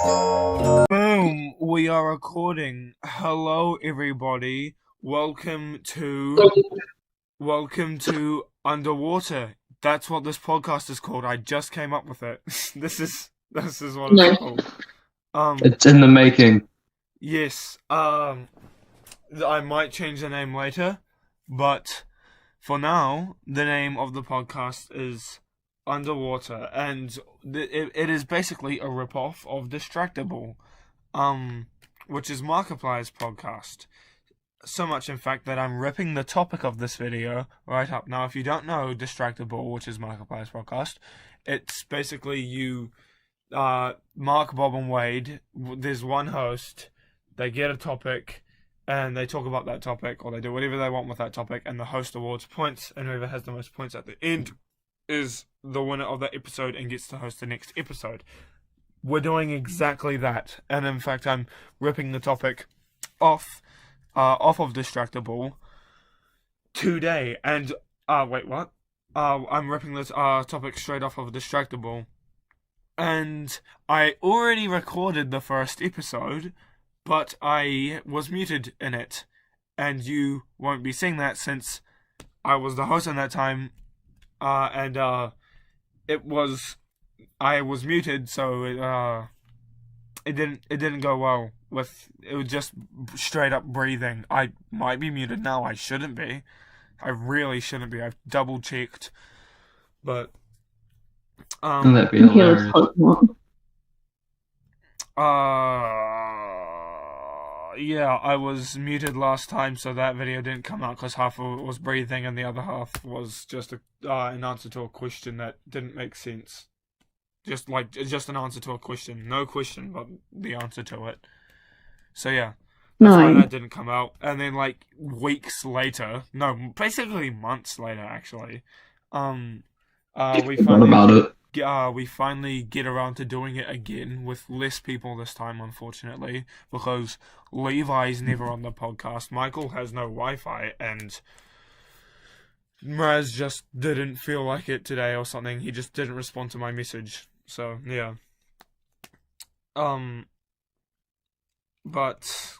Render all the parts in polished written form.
Boom! We are recording. Hello, everybody. Welcome to Underwater. That's what this podcast is called. I just came up with it. This is what it's called. It's in the making. Yes. I might change the name later, but for now, the name of the podcast is Underwater, and it is basically a ripoff of Distractable, which is Markiplier's podcast. So much, in fact, that I'm ripping the topic of this video right up. Now, if you don't know Distractable, which is Markiplier's podcast, it's basically Mark, Bob, and Wade. There's one host. They get a topic, and they talk about that topic, or they do whatever they want with that topic, and the host awards points, and whoever has the most points at the end is the winner of that episode and gets to host the next episode. We're doing exactly that, and in fact, I'm ripping the topic off of Distractable today. And wait, what? I'm ripping this topic straight off of Distractable, and I already recorded the first episode, but I was muted in it, and you won't be seeing that since I was the host in that time, and I was muted, so it didn't go well. It was just straight up breathing. I might be muted now. I shouldn't be. I really shouldn't be. I've double checked, but That'd be hilarious. Yeah, I was muted last time, so that video didn't come out because half of it was breathing and the other half was just an answer to a question that didn't make sense. Just an answer to a question. No question, but the answer to it. So yeah, that's why that didn't come out. And then weeks later, no, basically months later actually, we finally get around to doing it again with less people this time, unfortunately, because Levi's never on the podcast. Michael has no Wi-Fi, and Mraz just didn't feel like it today or something. He just didn't respond to my message. So yeah. But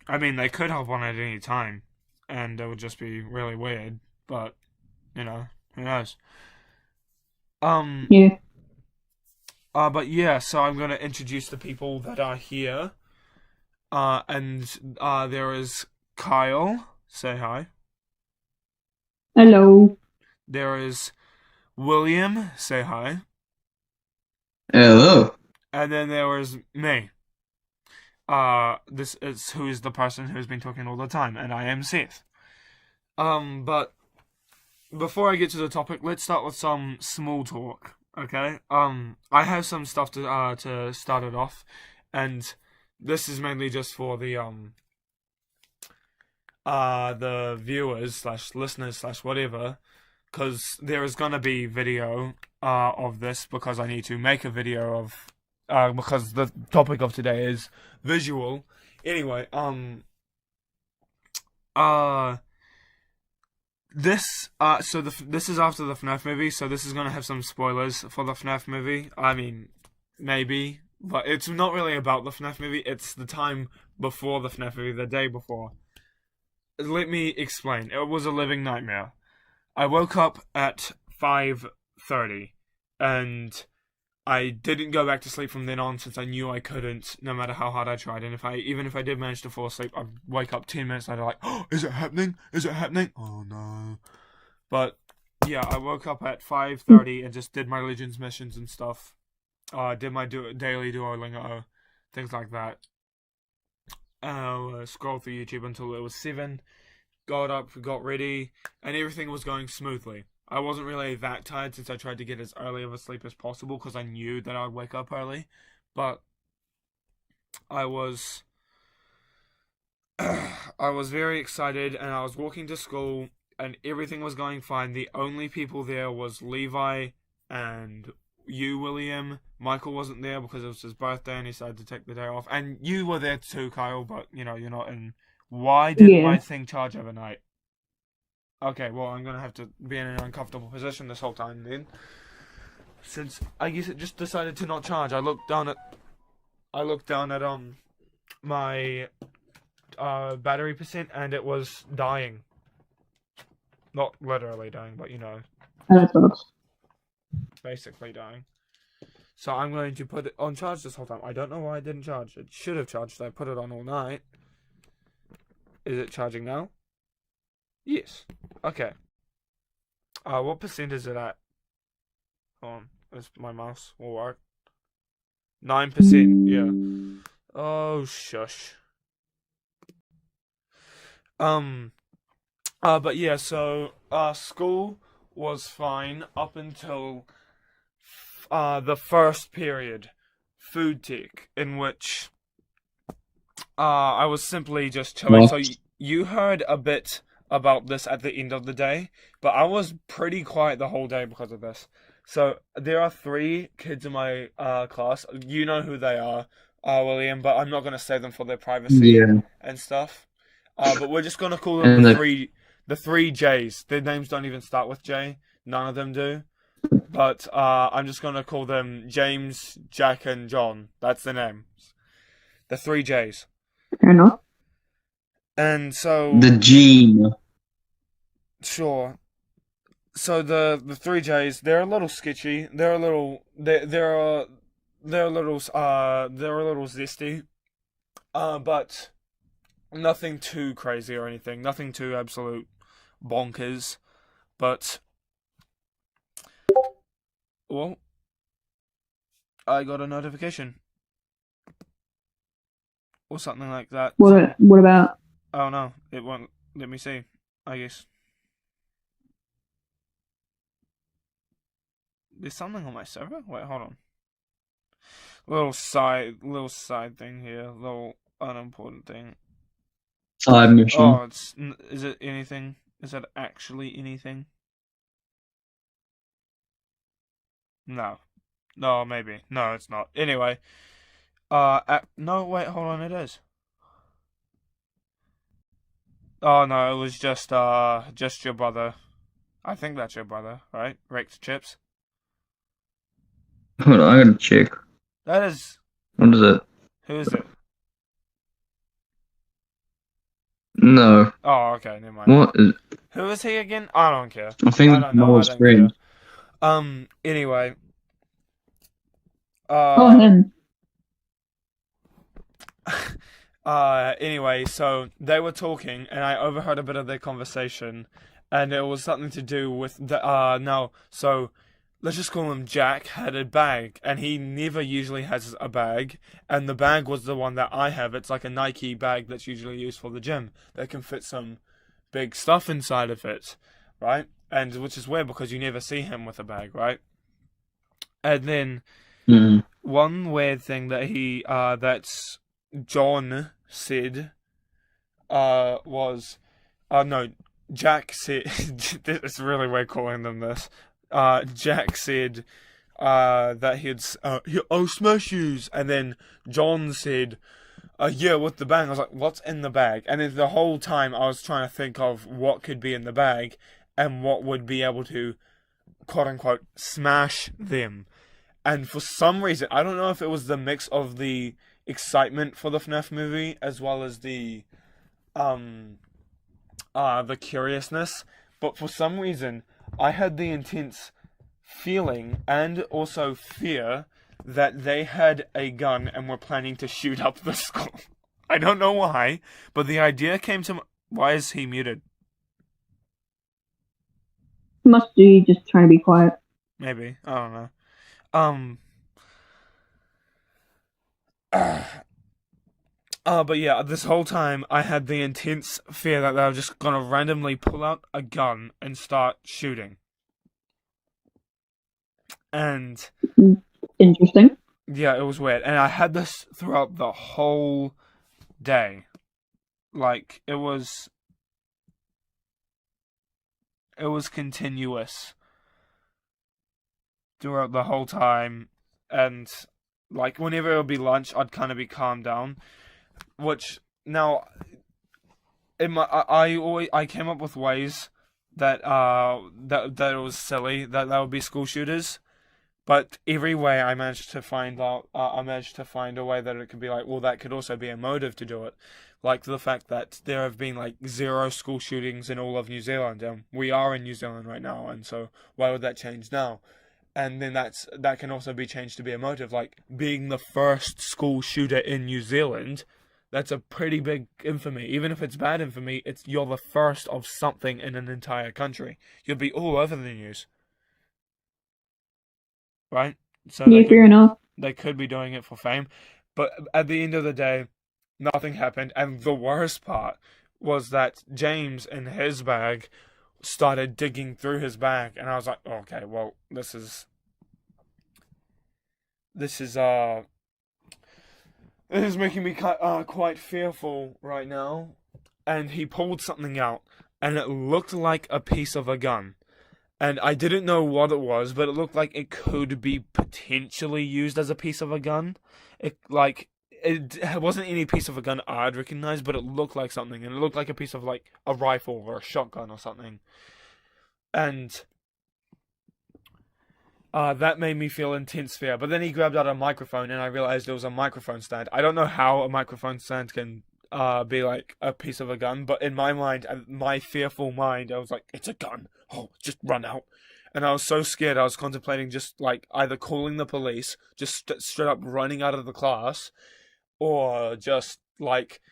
I mean, they could have one at any time, and it would just be really weird. But who knows? Yeah. But yeah, so I'm gonna introduce the people that are here. And there is Kyle. Say hi. Hello. There is William. Say hi. Hello. And then there is me. This is who is the person who's been talking all the time, and I am Seth. But before I get to the topic, let's start with some small talk, okay? I have some stuff to start it off, and this is mainly just for the viewers / listeners / whatever, because there is gonna be video of this, because I need to make a video of because the topic of today is visual. Anyway, this this is after the FNAF movie, so this is gonna have some spoilers for the FNAF movie. I mean, maybe, but it's not really about the FNAF movie. It's the time before the FNAF movie, the day before. Let me explain. It was a living nightmare. I woke up at 5:30, and I didn't go back to sleep from then on, since I knew I couldn't, no matter how hard I tried. And even if I did manage to fall asleep, I'd wake up 10 minutes later oh, is it happening? Is it happening? Oh no. But yeah, I woke up at 5:30 and just did my Legends missions and stuff. Did my daily Duolingo, things like that. Scrolled through YouTube until it was 7. Got up, got ready, and everything was going smoothly. I wasn't really that tired, since I tried to get as early of a sleep as possible, because I knew that I'd wake up early. But I was very excited, and I was walking to school, and everything was going fine. The only people there was Levi and you, William. Michael wasn't there because it was his birthday, and he decided to take the day off. And you were there too, Kyle, but you're not in. Why didn't my thing charge overnight? Okay, well, I'm going to have to be in an uncomfortable position this whole time then, since I guess it just decided to not charge. I looked down at I looked down at my battery percent, and it was dying. Not literally dying, but That sucks. basically dying. So I'm going to put it on charge this whole time. I don't know why I didn't charge. It should have charged. I put it on all night. Is it charging now? Yes. Okay. What percent is it at? Hold on. Is my mouse will work? 9%. Yeah. Oh shush. But yeah. So school was fine up until the first period, food tech, in which I was simply just chilling. So you heard a bit about this at the end of the day, but I was pretty quiet the whole day because of this. So there are 3 kids in my class. You know who they are, William, but I'm not going to say them for their privacy and stuff. But we're just going to call them the three J's. Their names don't even start with J. None of them do. But I'm just going to call them James, Jack, and John. That's the names. The 3 J's. Fair enough. And so... The Gene. Sure. So the 3 J's, they're a little sketchy. They're a little zesty. But nothing too crazy or anything. Nothing too absolute bonkers. But... Well, I got a notification. Or something like that. What about? Oh no, it won't let me see, I guess. There's something on my server? Wait, hold on. Little side thing here. Little unimportant thing. Side mission. Oh, is it anything? Is it actually anything? No. No, maybe. No, it's not. Anyway. No, wait, hold on, it is. Oh, no, it was just your brother. I think that's your brother, right? Wrecked Chips? Hold on, I gotta check. That is... What is it? Who is it? No. Oh, okay, never mind. What is it? Who is he again? I don't care. I think I don't know, I don't friend. care. Anyway. Him. Anyway, so they were talking, and I overheard a bit of their conversation, and it was something to do with so let's just call him Jack, had a bag, and he never usually has a bag, and the bag was the one that I have. It's like a Nike bag that's usually used for the gym that can fit some big stuff inside of it, right? And which is weird because you never see him with a bag, right? And then one weird thing that that's John said was no, Jack said it's really weird calling them this. Jack said that he'd smash shoes, and then John said yeah, with the bag. I was like, what's in the bag? And then the whole time I was trying to think of what could be in the bag and what would be able to quote unquote smash them. And for some reason, I don't know if it was the mix of the excitement for the FNAF movie as well as the curiousness, but for some reason I had the intense feeling and also fear that they had a gun and were planning to shoot up the school. I don't know why, but the idea came to why is he muted? Must be just trying to be quiet. Maybe, I don't know. But yeah, this whole time I had the intense fear that they were just gonna randomly pull out a gun and start shooting. And interesting. Yeah, it was weird. And I had this throughout the whole day. Like, it was continuous throughout the whole time, and like whenever it would be lunch, I'd kind of be calmed down. Which now, I came up with ways that that it was silly that would be school shooters, But every way I managed to find out, I managed to find a way that it could be like, well, that could also be a motive to do it. Like the fact that there have been like 0 school shootings in all of New Zealand, and we are in New Zealand right now, and so why would that change now? And then that can also be changed to be a motive, like being the first school shooter in New Zealand. That's a pretty big infamy. Even if it's bad infamy, you're the first of something in an entire country. You'll be all over the news, right? So Yeah, fair enough. they could be doing it for fame, but at the end of the day, nothing happened. And the worst part was that James in his bag started digging through his bag, and I was like, okay, well, this is making me quite fearful right now. And he pulled something out, and it looked like a piece of a gun. And I didn't know what it was, but it looked like it could be potentially used as a piece of a gun. It wasn't any piece of a gun I'd recognize, but it looked like something, and it looked like a piece of like a rifle or a shotgun or something. And that made me feel intense fear. But then he grabbed out a microphone, and I realized it was a microphone stand. I don't know how a microphone stand can be like a piece of a gun, but in my mind, my fearful mind, I was like, it's a gun. Oh, just run out. And I was so scared, I was contemplating just like either calling the police, just straight up running out of the class, or just like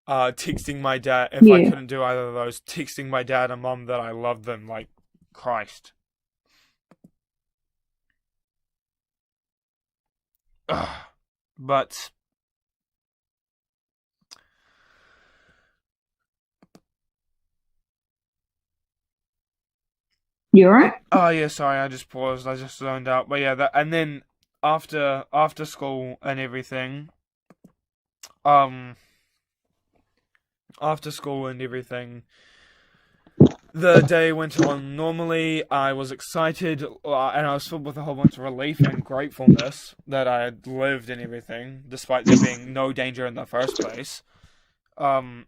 texting my dad. If I couldn't do either of those, texting my dad and mom that I loved them. Like, Christ. But You alright? oh yeah, sorry, I just paused. I just zoned out. But yeah, and then after school and everything, after school and everything, the day went on normally. I was excited, and I was filled with a whole bunch of relief and gratefulness that I had lived and everything, despite there being no danger in the first place. But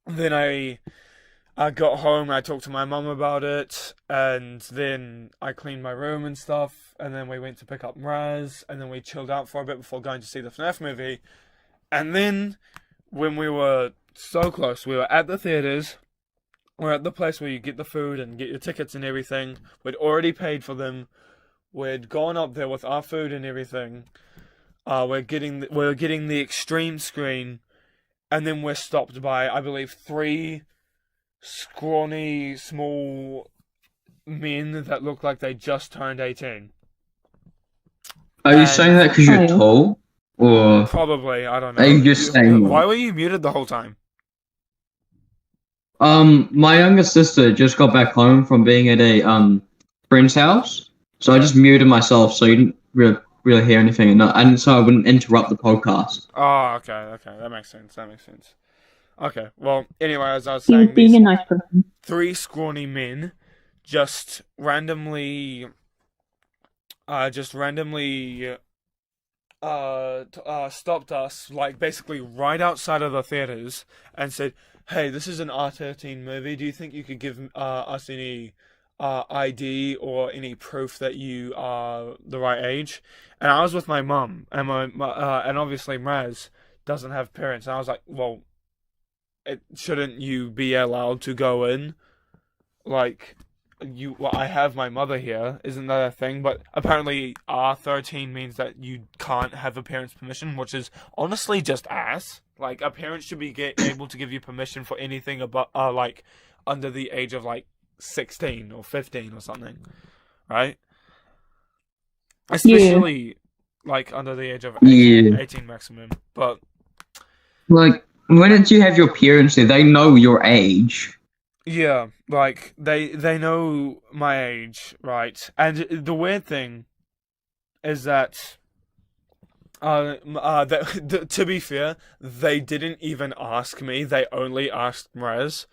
then I got home, I talked to my mum about it, and then I cleaned my room and stuff, and then we went to pick up Mraz, and then we chilled out for a bit before going to see the FNAF movie. And then, when we were so close, we were at the theaters, we're at the place where you get the food and get your tickets and everything. We'd already paid for them. We'd gone up there with our food and everything. We're getting the extreme screen, and then we're stopped by, I believe, 3 scrawny, small men that look like they just turned 18. Are you saying that because you're tall? Or probably, I don't know. are you just saying Why were you muted the whole time? My younger sister just got back home from being at a friend's house, so I just muted myself so you didn't really hear anything, and so I wouldn't interrupt the podcast. Oh, okay, that makes sense. Okay, well, anyway, as I was He was saying, being a nice person. 3 scrawny men just randomly stopped us, like, basically right outside of the theaters and said, hey, this is an R13 movie. Do you think you could give us any ID or any proof that you are the right age? And I was with my mum, and and obviously Mraz doesn't have parents. And I was like, well, shouldn't you be allowed to go in? Like, I have my mother here, isn't that a thing? But apparently R13 means that you can't have a parent's permission, which is honestly just ass. Like, a parent should be able to give you permission for anything about, like, under the age of, like, 16 or 15 or something, right? Especially, like, under the age of 18 maximum. But, like, when did you have your parents there? They know your age. yeah, like, they know my age, right? And the weird thing is that, to be fair, they didn't even ask me. They only asked Mraz.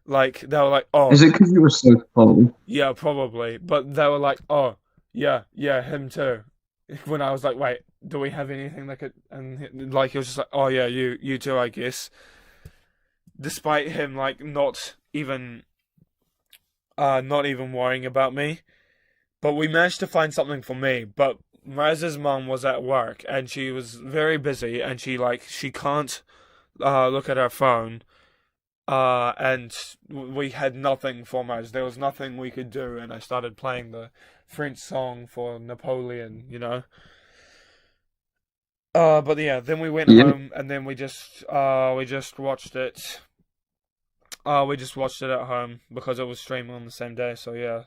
Like, they were like, oh... Is it because you were so tall? Yeah, probably. But they were like, oh, yeah, him too. When I was like, wait, do we have anything that could... And, like, he was just like, oh, yeah, you too, I guess. Despite him, like, not even... not even worrying about me. But we managed to find something for me. But Raz's mum was at work and she was very busy and she can't look at her phone. And we had nothing for Maz. There was nothing we could do, and I started playing the French song for Napoleon, you know. But yeah, then we went Yeah. home and then we just watched it. We just watched it at home because it was streaming on the same day. So yeah.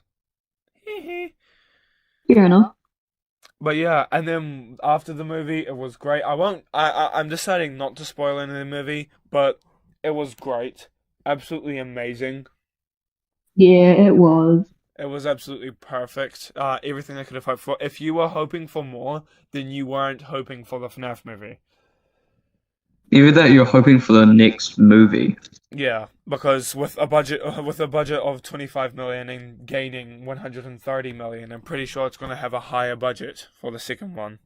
Fair enough. But yeah, and then after the movie, it was great. I won't. I'm deciding not to spoil any of the movie, but it was great, absolutely amazing. Yeah, it was. It was absolutely perfect. Everything I could have hoped for. If you were hoping for more, then you weren't hoping for the FNAF movie. Either that, you're hoping for the next movie. Yeah, because with a budget of 25 million and gaining 130 million, I'm pretty sure it's going to have a higher budget for the second one.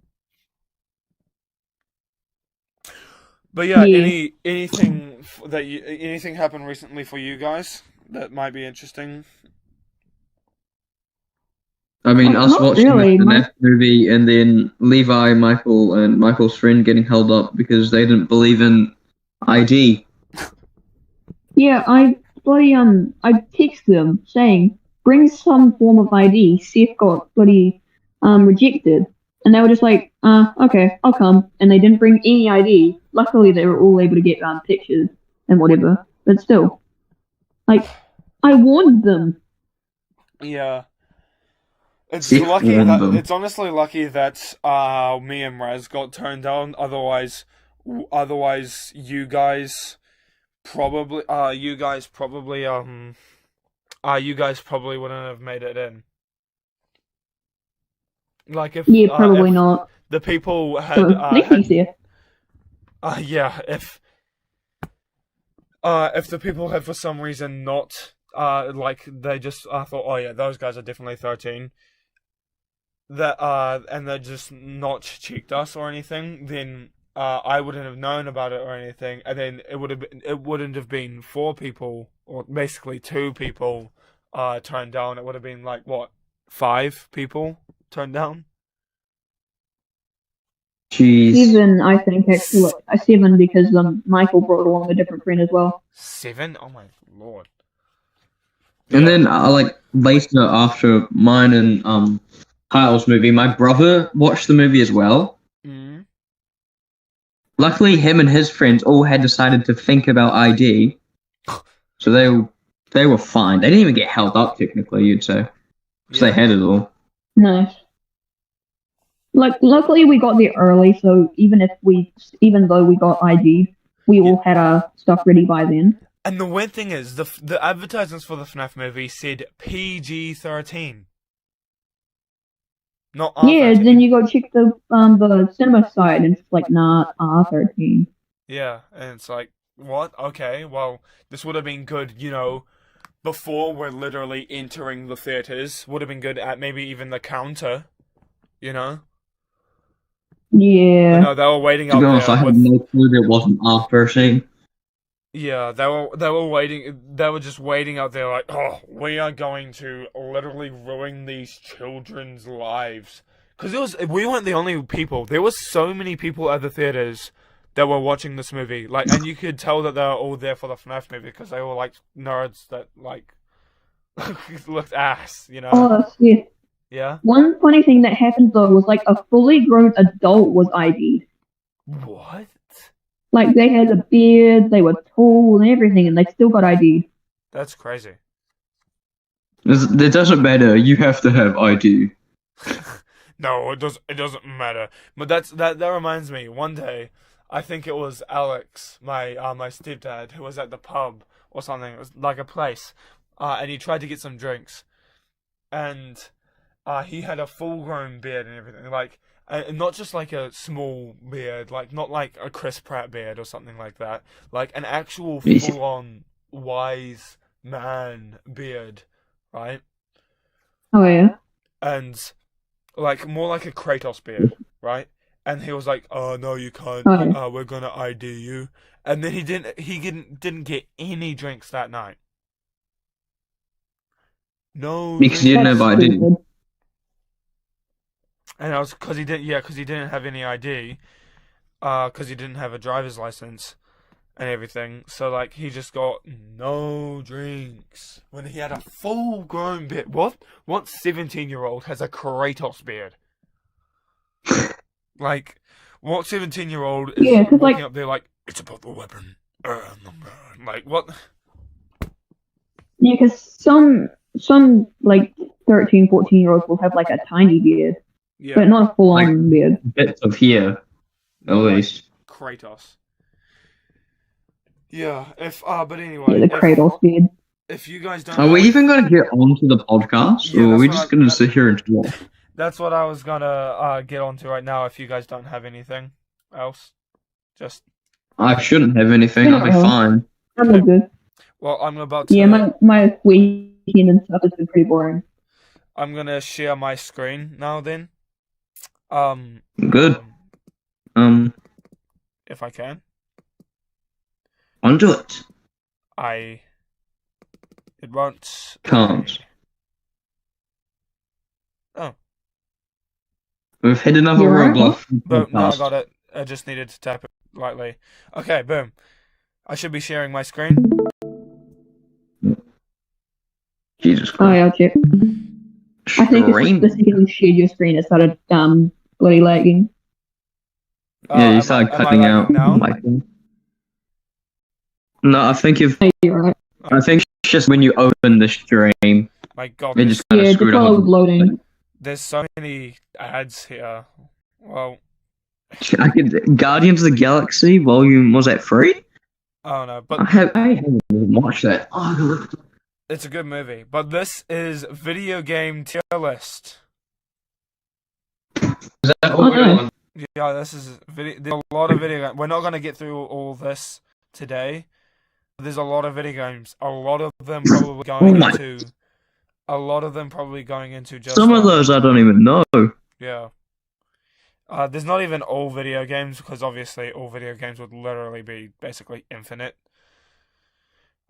But yeah, Yeah. anything happened recently for you guys that might be interesting? I mean, us Not watching really. the FNAF movie and then Levi, Michael, and Michael's friend getting held up because they didn't believe in ID. Yeah, I texted them saying, bring some form of ID. Seth got bloody rejected. And they were just like, okay, I'll come. And they didn't bring any ID. Luckily, they were all able to get pictures and whatever. But still, like, I warned them. Yeah. It's Seth lucky warned that them. it's honestly lucky that me and Raz got turned down. Otherwise, you guys probably you guys probably wouldn't have made it in. Like Yeah, probably if not. the people had So, next week's here. yeah, if the people had for some reason not like they just thought, oh yeah, those guys are definitely 13, that and they just not checked us or anything, then I wouldn't have known about it or anything, and then it wouldn't have been 4 people or basically 2 people turned down. It would have been like what, 5 people turned down. Jeez. 7, I think, actually. 7 because Michael brought along a different friend as well. 7? Oh my lord. And Yeah. then, like, later after mine and Kyle's movie, my brother watched the movie as well. Mm. Luckily, him and his friends all had decided to think about ID, so they were fine. They didn't even get held up, technically, you'd say, because they had it all. Nice. Like, luckily we got there early, so even though we got ID, we all had our stuff ready by then. And the weird thing is, the advertisements for the FNAF movie said PG-13. Not R13. Yeah, then you go check the cinema site, and it's like, nah, R13. Yeah, and it's like, what? Okay, well, this would have been good, you know, before we're literally entering the theaters. Would have been good at maybe even the counter, you know? Yeah. But no, they were waiting To out be honest, I there had no clue there wasn't R13. Yeah, they were waiting. They were just waiting out there, like, oh, we are going to literally ruin these children's lives. Because we weren't the only people. There was so many people at the theaters that were watching this movie. Like, and you could tell that they were all there for the FNAF movie because they were like nerds that like looked ass, you know? Oh, yeah. Yeah. One funny thing that happened though was like a fully grown adult was ID'd. What? Like they had a beard, they were tall and everything, and they still got ID'd. That's crazy. It doesn't matter. You have to have ID. No, it doesn't matter. But that reminds me. One day, I think it was Alex, my stepdad, who was at the pub or something. It was like a place, and he tried to get some drinks, and he had a full-grown beard and everything, like, and not just like a small beard, like not like a Chris Pratt beard or something like that, like an actual full-on wise man beard, right? Oh yeah. And like more like a Kratos beard, right? And he was like, "Oh no, you can't. Okay. We're gonna ID you." And then he didn't get any drinks that night. No. Because you didn't That's have ID. stupid. And that was because he didn't have any ID, because he didn't have a driver's license and everything. So like he just got no drinks when he had a full-grown beard. What 17-year-old has a Kratos beard? Like, what 17-year-old is Yeah, 'cause, walking like- up there like, it's about the weapon? Like what? Yeah, because some like 13, 14-year-olds will have like a tiny beard, Yeah, but not a full-on beard. Bits of here, at like least. Kratos. Yeah. But Yeah, anyway, the Kratos beard. if you guys don't Are know, we even going to get onto the podcast, Yeah, or are that's we what just I- going to sit here and talk? that's what I was gonna get onto right now. If you guys don't have anything else, just I shouldn't have anything. I'll be No. fine. I'm all good. well, I'm about to. Yeah, my weekend and stuff has been pretty boring. I'm gonna share my screen now. Then, Good. if I can, Onto it. it won't. Can't. Oh, We've hit another You're right. Roblox boom! No, I podcast. got it. I just needed to tap it lightly. Okay, boom. I should be sharing my screen. Jesus Oh, Christ. yeah, I'll check. I think it's Stream. the second you shared your screen, it started bloody lagging. Yeah, you Am started I cutting out. lagging now? Like, no, I think Hey, you're right. I think it's just when you open the stream, My God, it just kind Yeah, of just screwed while I was up. loading. there's so many ads here. Well, Guardians of the Galaxy Volume, was that 3? I don't know, I but haven't watched that. Oh, it's a good movie. But this is video game tier list. is that Oh, no. Yeah, this is there's a lot of video games. We're not gonna get through all this today. There's a lot of video games. A lot of them probably going my- into. A lot of them probably going into just. Some of those I don't even know. Yeah. There's not even all video games because obviously all video games would literally be basically infinite.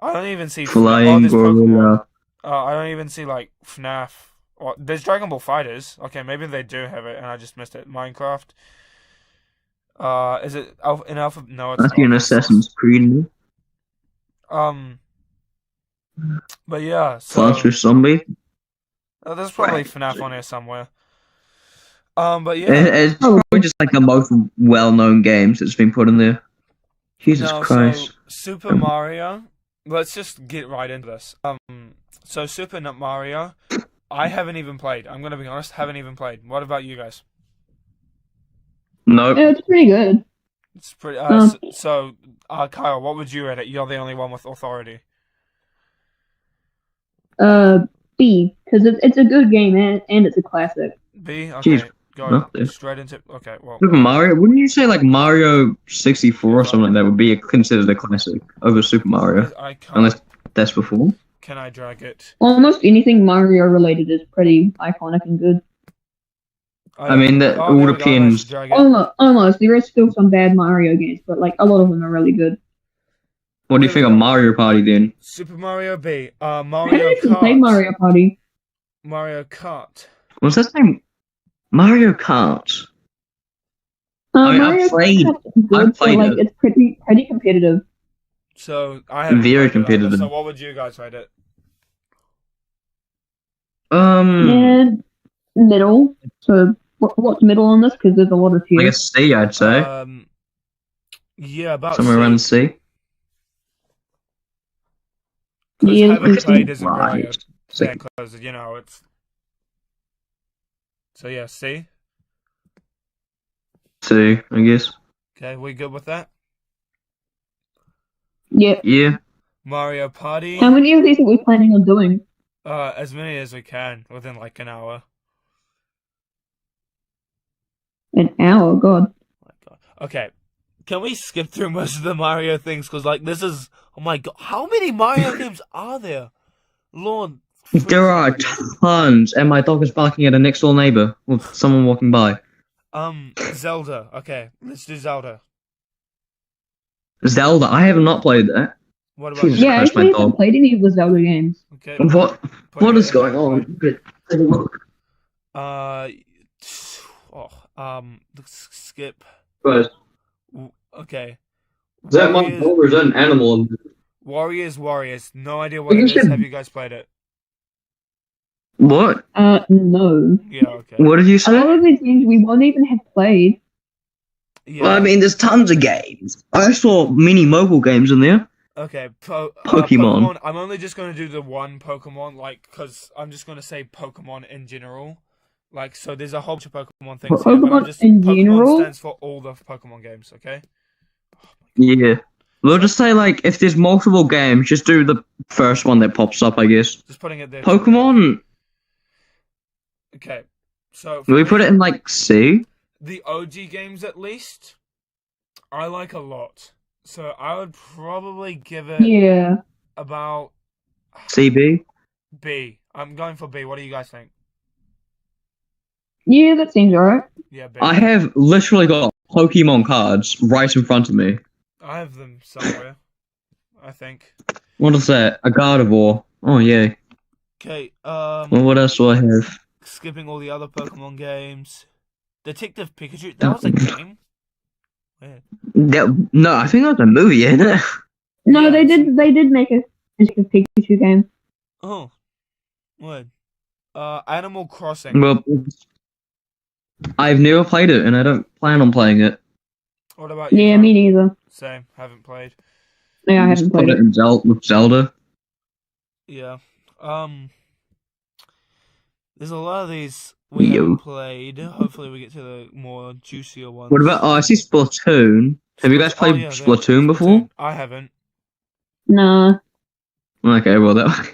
I don't even see Flying there's Pokemon. Gorilla. I don't even see like FNAF. Or, there's Dragon Ball Fighters. Okay, maybe they do have it and I just missed it. Minecraft. Is it in Alpha? No, it's I see an not. Assassin's Creed. But yeah, so Faster Zombie. there's probably Right. FNAF on here somewhere. But yeah. It's Oh. probably just like the most well-known games that's been put in there. Jesus No, Christ. so Super Mario. Let's just get right into this. So Super Mario, I haven't even played. I'm gonna be honest, haven't even played. What about you guys? Nope. Yeah, it's pretty good. It's pretty. Um, Kyle, what would you rate it? You're the only one with authority. B, because it's a good game and it's a classic. B. Okay, Jeez, go nothing. straight into. Okay, well, Super Mario? Wouldn't you say like Mario 64 or something like that would be considered a classic over Super Mario? I can't. Unless that's before. Can I drag it? Almost anything Mario related is pretty iconic and good. I mean, that all there we go, depends. let's drag it. Almost. There are still some bad Mario games, but like a lot of them are really good. What do you think of Mario Party then? Super Mario B. I Mario haven't even Kart. played Mario Party. Mario Kart. Was that name Mario Kart? I mean, Mario I've played- Kart's good, I've played but, like, it. it's pretty competitive. So I haven't Very played it either. competitive. So what would you guys rate it? And middle. So what's middle on this? Because there's a lot of I tiers. guess C, I'd say. Yeah, about Somewhere C. around C. Because Yeah, haven't it's played isn't really a Right. C. thing, because, you know, it's... So yeah, C. C, I guess. Okay, we good with that? Yeah. Yeah. Mario Party. How many of these are we planning on doing? As many as we can, within like an hour. An hour, God. Oh my God. Okay, can we skip through most of the Mario things? Because, like, this is... Oh my God, how many Mario games are there? Lord. There are tons, and my dog is barking at a next door neighbor or someone walking by. Zelda. Okay, let's do Zelda. Zelda, I have not played that. What about Jesus you? Yeah, I Christ, my actually haven't dog. played any of the Zelda games. Okay. What Put what it is if going you on? played. Good. Take a look. Let's skip. Guys, Okay. is that my Warriors, dog or is that an animal? Warriors. No idea I what it think you is. Have said you guys played it? what? No. Yeah. Okay. What did you A lot say? of the games we won't even have played. Yeah. Well, I mean, there's tons of games. I saw mini mobile games in there. Okay. Pokemon. Pokemon. I'm only just gonna do the one Pokemon, like, cause I'm just gonna say Pokemon in general. Like, so there's a whole bunch of Pokemon things here, but Pokemon in Pokemon general? stands for all the Pokemon games. Okay. Yeah. We'll So- just say, like, if there's multiple games, just do the first one that pops up, I guess. Just putting it there. for now. Pokemon, Okay. So for will we me, put it in, like, C? the OG games at least, I like a lot. So I would probably give it Yeah. about CB? B. I'm going for B. What do you guys think? Yeah, that seems alright. Yeah, B. I have literally got Pokemon cards right in front of me. I have them somewhere, I think. What is that? A Gardevoir. Oh, yeah. Okay, Well, what else do I have? skipping all the other Pokemon games. Detective Pikachu, that was a game? Weird. No, I think that was a movie, isn't it? No, Yeah, they did make a Pikachu game. Oh, weird. Animal Crossing. Well, I've never played it, and I don't plan on playing it. What about you? Yeah, Kyle? me neither. Same, haven't played. Yeah, I Just haven't put played it it. in with Zelda. Yeah. There's a lot of these we Yo. haven't played. Hopefully we get to the more juicier ones. What about? Oh, I see Splatoon. Have you guys played yeah, Splatoon before? I haven't. Nah. Okay, well that.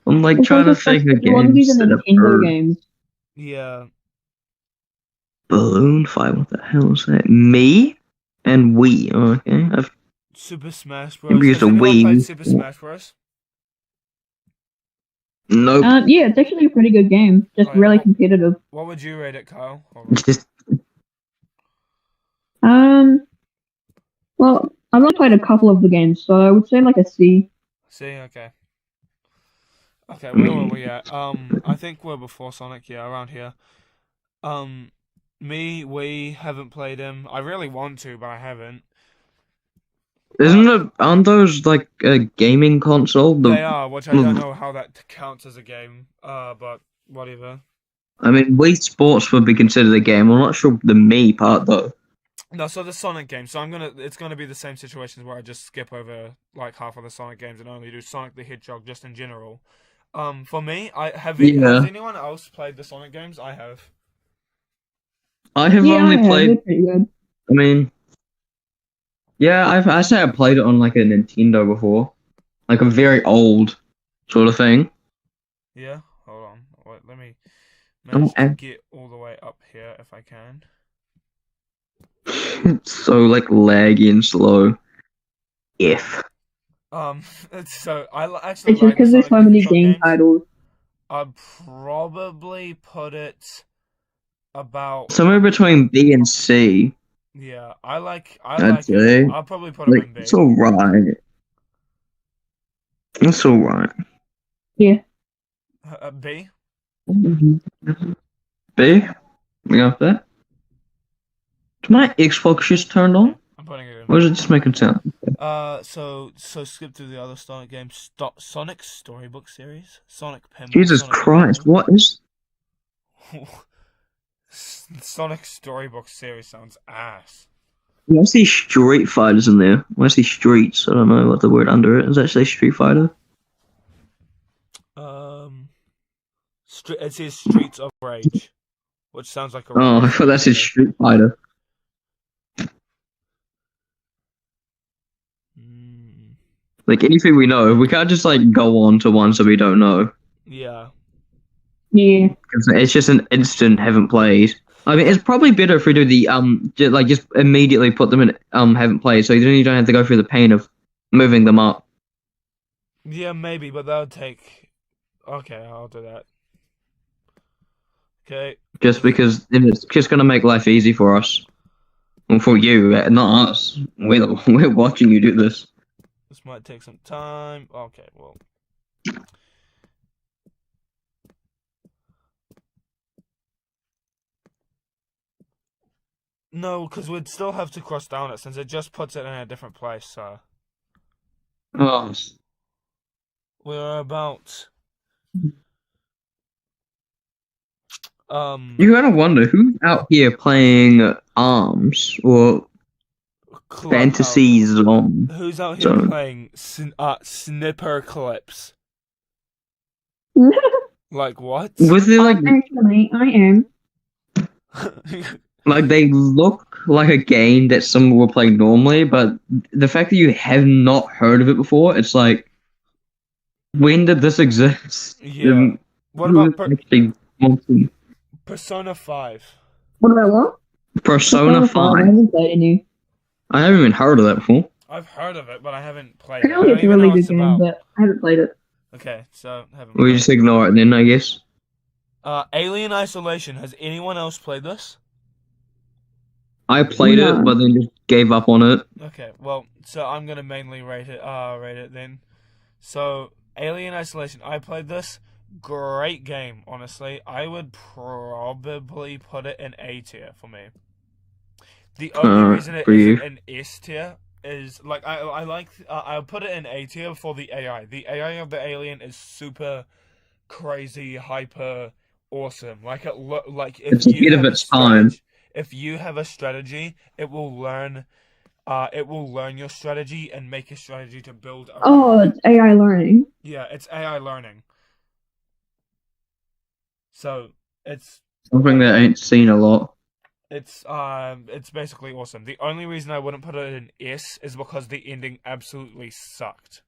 I'm like It's trying to also think of the ones games these are that have Nintendo heard. games. Yeah. Balloon Fight. What the hell is that? Me and Wii. Oh, okay, I've Super Smash Bros. never used Has a anyone Wii. played Super Smash Bros? Nope. Yeah, it's actually a pretty good game. Just Oh, yeah. really competitive. What would you rate it, Kyle? Just Well, I've only played a couple of the games, so I would say like a C. See, okay. Okay, where were we at? I think we're before Sonic, yeah, around here. We haven't played him. I really want to, but I haven't. aren't those like a gaming console? They are, which I don't know how that counts as a game. But whatever. I mean, Wii Sports would be considered a game. I'm not sure the me part though. No, so the Sonic game. So it's gonna be the same situations where I just skip over like half of the Sonic games and only do Sonic the Hedgehog just in general. For me, has anyone else played the Sonic games? I have. I have Yeah, only I have. played. They're pretty good. I mean, yeah, I say I played it on like a Nintendo before, like a very old sort of thing. Yeah, hold on. Wait, let me Oh, manage to and- get all the way up here if I can. It's so like laggy and slow. If So actually It's just like the because there's Sonic so the many Hedgehog game games. titles. I'd probably put it about somewhere between B and C, yeah. I like I'd it. say. I'll probably put him Like in B. it's alright. It's alright. Yeah. B. B, we got that. Is my Xbox just turned on? I'm putting it in. Or is it just making sound? So skip through the other Sonic games. Sonic Storybook series, Sonic Pinball. Jesus Sonic Christ! Pinball. What is? Sonic Storybook series sounds ass. I see Street Fighters in there. I see Streets. I don't know what the word under it is. Actually, Street Fighter. It says Streets of Rage, which sounds like a. Oh, I thought that said Street Fighter. Mm, Like anything we know, we can't just like go on to ones that we don't know. yeah. Yeah. 'Cause it's just an instant haven't played. I mean, it's probably better if we do the just immediately put them in haven't played, so then you don't have to go through the pain of moving them up. Yeah, maybe, but that would take. Okay, I'll do that. Okay. Just because then it's just gonna make life easy for us, and for you, not us. We're watching you do this. This might take some time. Okay, well. No, because we'd still have to cross down it since it just puts it in a different place, so. Oh, We're about. you gotta wonder who's out here playing ARMS or Fantasy Zone. Who's out here Zone. playing snipper clips? Like what? Was there like Actually, I am. like they look like a game that someone will play normally, but the fact that you have not heard of it before, it's like, when did this exist? Yeah. What about actually wanting Persona 5? What about what? Persona I 5? haven't played any. I haven't even heard of that before. I've heard of it, but I haven't played it. I Apparently, don't it's a even know really what good it's game, about. but I haven't played it. Okay, so haven't We played just ignore it then, I guess. Alien Isolation. Has anyone else played this? I played No. it, but then just gave up on it. Okay, well, so I'm gonna mainly rate it then. So, Alien Isolation. I played this. Great game, honestly. I would probably put it in A tier for me. The only reason it for you. isn't an S tier is like I like I'll put it in A tier for the AI. The AI of the alien is super crazy, hyper awesome. Like if It's ahead of its time. if you have a strategy, it will learn your strategy and make a strategy to build around. Oh, it's AI learning. Yeah, it's AI learning. So it's Something that I ain't seen a lot. it's basically awesome. The only reason I wouldn't put it in S is because the ending absolutely sucked.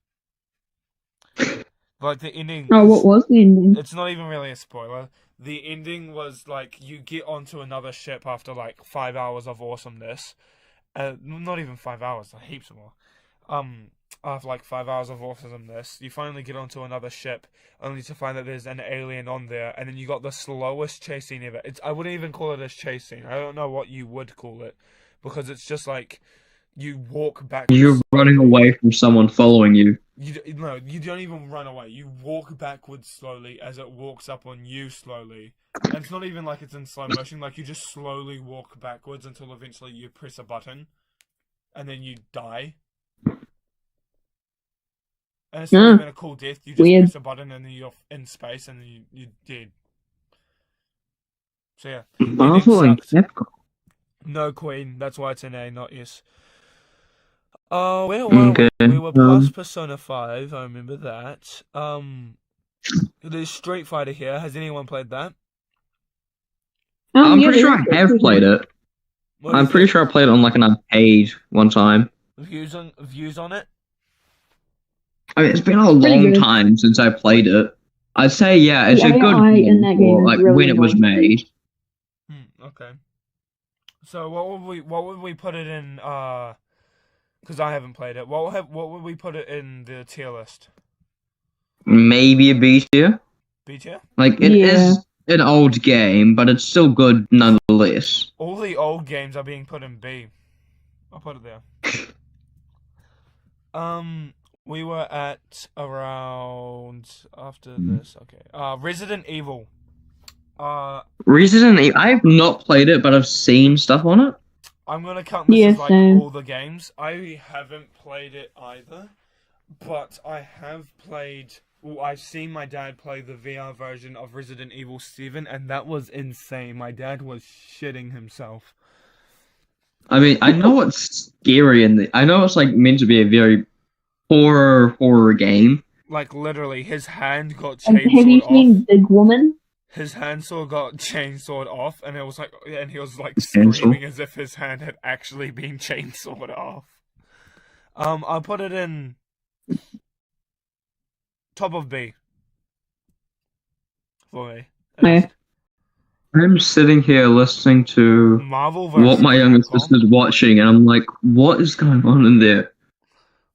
Like the ending. Oh, what was the ending? It's not even really a spoiler. The ending was like you get onto another ship after like 5 hours of awesomeness. Not even 5 hours, heaps more. After like 5 hours of awesomeness, you finally get onto another ship, only to find that there's an alien on there, and then you got the slowest chase scene ever. I wouldn't even call it a chase scene. I don't know what you would call it, because it's just like you walk backwards. You're running away from someone following you. No, you don't even run away. You walk backwards slowly as it walks up on you slowly. And it's not even like it's in slow motion. Like you just slowly walk backwards until eventually you press a button, and then you die. And it's not even a cool death. You just Weird. press a button and then you're in space and then you're dead. So yeah. Marvel and Capcom. No Queen. That's why it's an A, not S. Oh, where were Okay, we? We were plus Persona 5. I remember that. There's Street Fighter here. Has anyone played that? I'm pretty sure I have played it. I'm pretty sure I played it on like an arcade one time. Views on it? I mean, it's been a long time since I played it. I'd say, yeah, it's a good in that game for, like, really when it was made. Okay. So what would we put it in? Because I haven't played it. What would we put it in the tier list? Maybe a B tier. B tier? Like, it is an old game, but it's still good nonetheless. All the old games are being put in B. I'll put it there. We were at around after this. Okay. Resident Evil. Resident Evil. I've not played it, but I've seen stuff on it. I'm gonna count this as like all the games. I haven't played it either, but I have played. Well, I've seen my dad play the VR version of Resident Evil 7, and that was insane. My dad was shitting himself. I mean, I know it's scary, and I know it's like meant to be a very horror game. Like literally, his hand got chainsawed off. Have you seen Big Woman? His handsaw got chainsawed off, and it was like, and he was like screaming as if his hand had actually been chainsawed off. I'll put it in top of B for me. Yeah. I'm sitting here listening to Marvel what my youngest sister's watching, and I'm like, what is going on in there?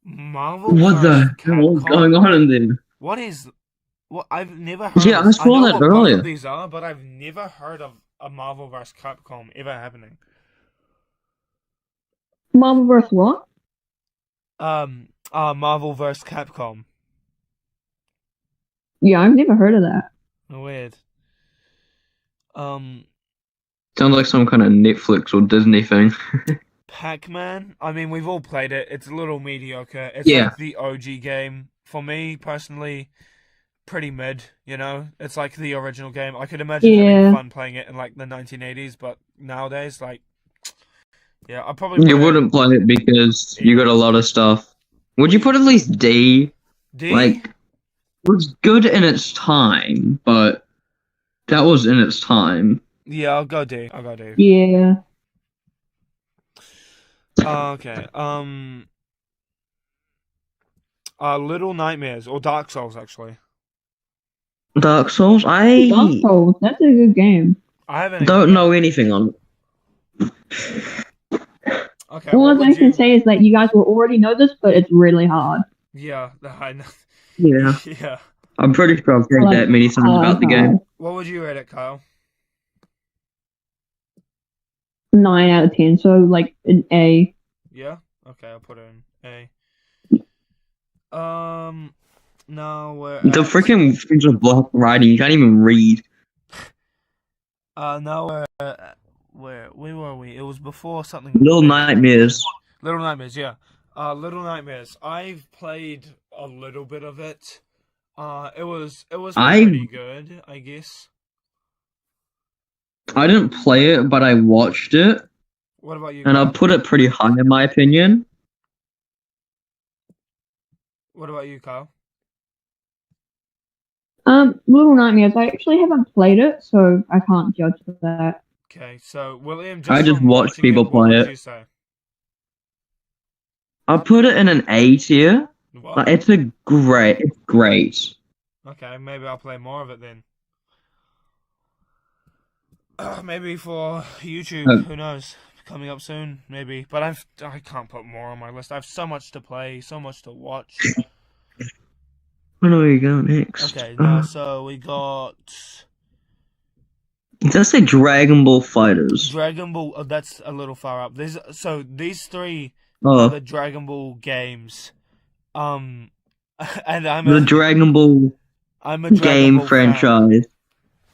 Marvel What the hell is going on in there? What is... Well, I've never heard I saw that earlier. Both of these are, but I've never heard of a Marvel vs. Capcom ever happening. Marvel vs. what? Marvel vs. Capcom. Yeah, I've never heard of that. Weird. Sounds like some kind of Netflix or Disney thing. Pac-Man. I mean, we've all played it. It's a little mediocre. It's Yeah. like the OG game. For me, personally, pretty mid, you know? It's like the original game. I could imagine having fun playing it in like the 1980s, but nowadays, like, yeah, I'd probably put You it wouldn't play it because you E. got a lot of stuff. Would you put at least D? D? Like, it was good in its time, but that was in its time. Yeah, I'll go D. I'll go D. Yeah. Okay. Little Nightmares or Dark Souls actually. Dark Souls? Dark I Souls, that's a good game. I haven't don't even know played anything on it. it. Okay. All What I would can you? say is that you guys will already know this, but it's really hard. Yeah, I know. Yeah. Yeah. I'm pretty sure I've heard Like, that many times about the game. What would you rate it, Kyle? 9 out of 10, so like an A. Yeah. Okay, I'll put it in A. Now we're The freaking things with black writing, you can't even read. now we're where were we? It was before something. Little big. Nightmares. Little Nightmares, yeah. Little Nightmares. I've played a little bit of it. It was pretty good, I guess. I didn't play it, but I watched it, What about you? and Kyle? I'll put it pretty high in my opinion. What about you, Kyle? Little Nightmares, I actually haven't played it, so I can't judge that. Okay, so William, I just from watched watching people what play would it. you say? I'll put it in an A tier. What? Like, it's great. Okay, maybe I'll play more of it then. Maybe for YouTube, who knows? Coming up soon, maybe. But I can't put more on my list. I have so much to play, so much to watch. Where do we go next? Okay, now so we got It does say Dragon Ball Fighters. Dragon Ball. Oh, that's a little far up. These three are the Dragon Ball games. And the Dragon Ball I'm a Dragon game Ball franchise. fan.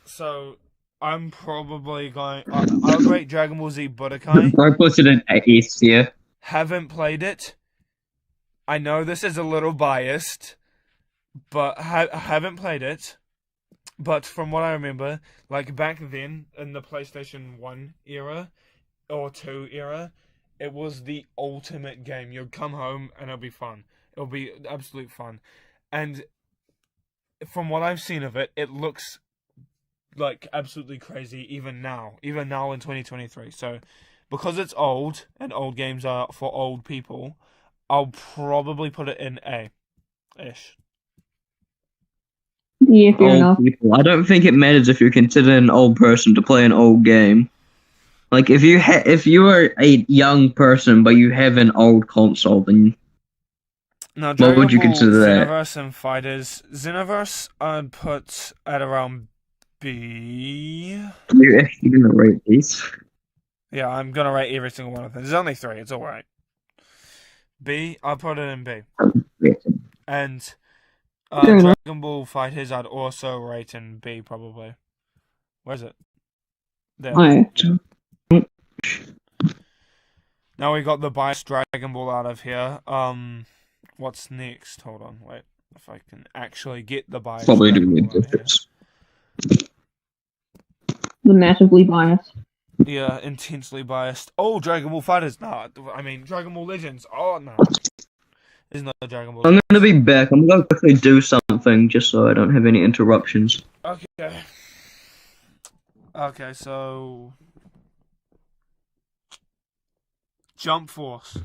So I'm probably going. I'll rate Dragon Ball Z Budokai. I put it in A tier. Haven't played it. I know this is a little biased, but haven't played it. But from what I remember, like back then in the PlayStation 1 era or 2 era, it was the ultimate game. You'd come home and it'll be fun. It'll be absolute fun. And from what I've seen of it, it looks like absolutely crazy even now in 2023. So because it's old and old games are for old people, I'll probably put it in A-ish. Yeah, fair enough. People. I don't think it matters if you're considered an old person to play an old game. Like if you are a young person but you have an old console, then Now, what would you consider that? Xenoverse and Fighters. Xenoverse I'd put at around B. Are you actually gonna rate these? Yeah, I'm gonna rate every single one of them. There's only 3, it's alright. B, I'll put it in B. And Dragon Ball Fighters I'd also rate in B probably. Where's it? There. Now we got the biased Dragon Ball out of here. What's next? Hold on, wait. If I can actually get the biased Probably Dragon doing Ball out of here. this. The massively biased. Yeah, intensely biased. Oh, Dragon Ball Fighters. No, I mean Dragon Ball Legends. Oh no, there's no Dragon Ball. I'm gonna be back. I'm gonna quickly do something just so I don't have any interruptions. Okay. Okay, so Jump Force.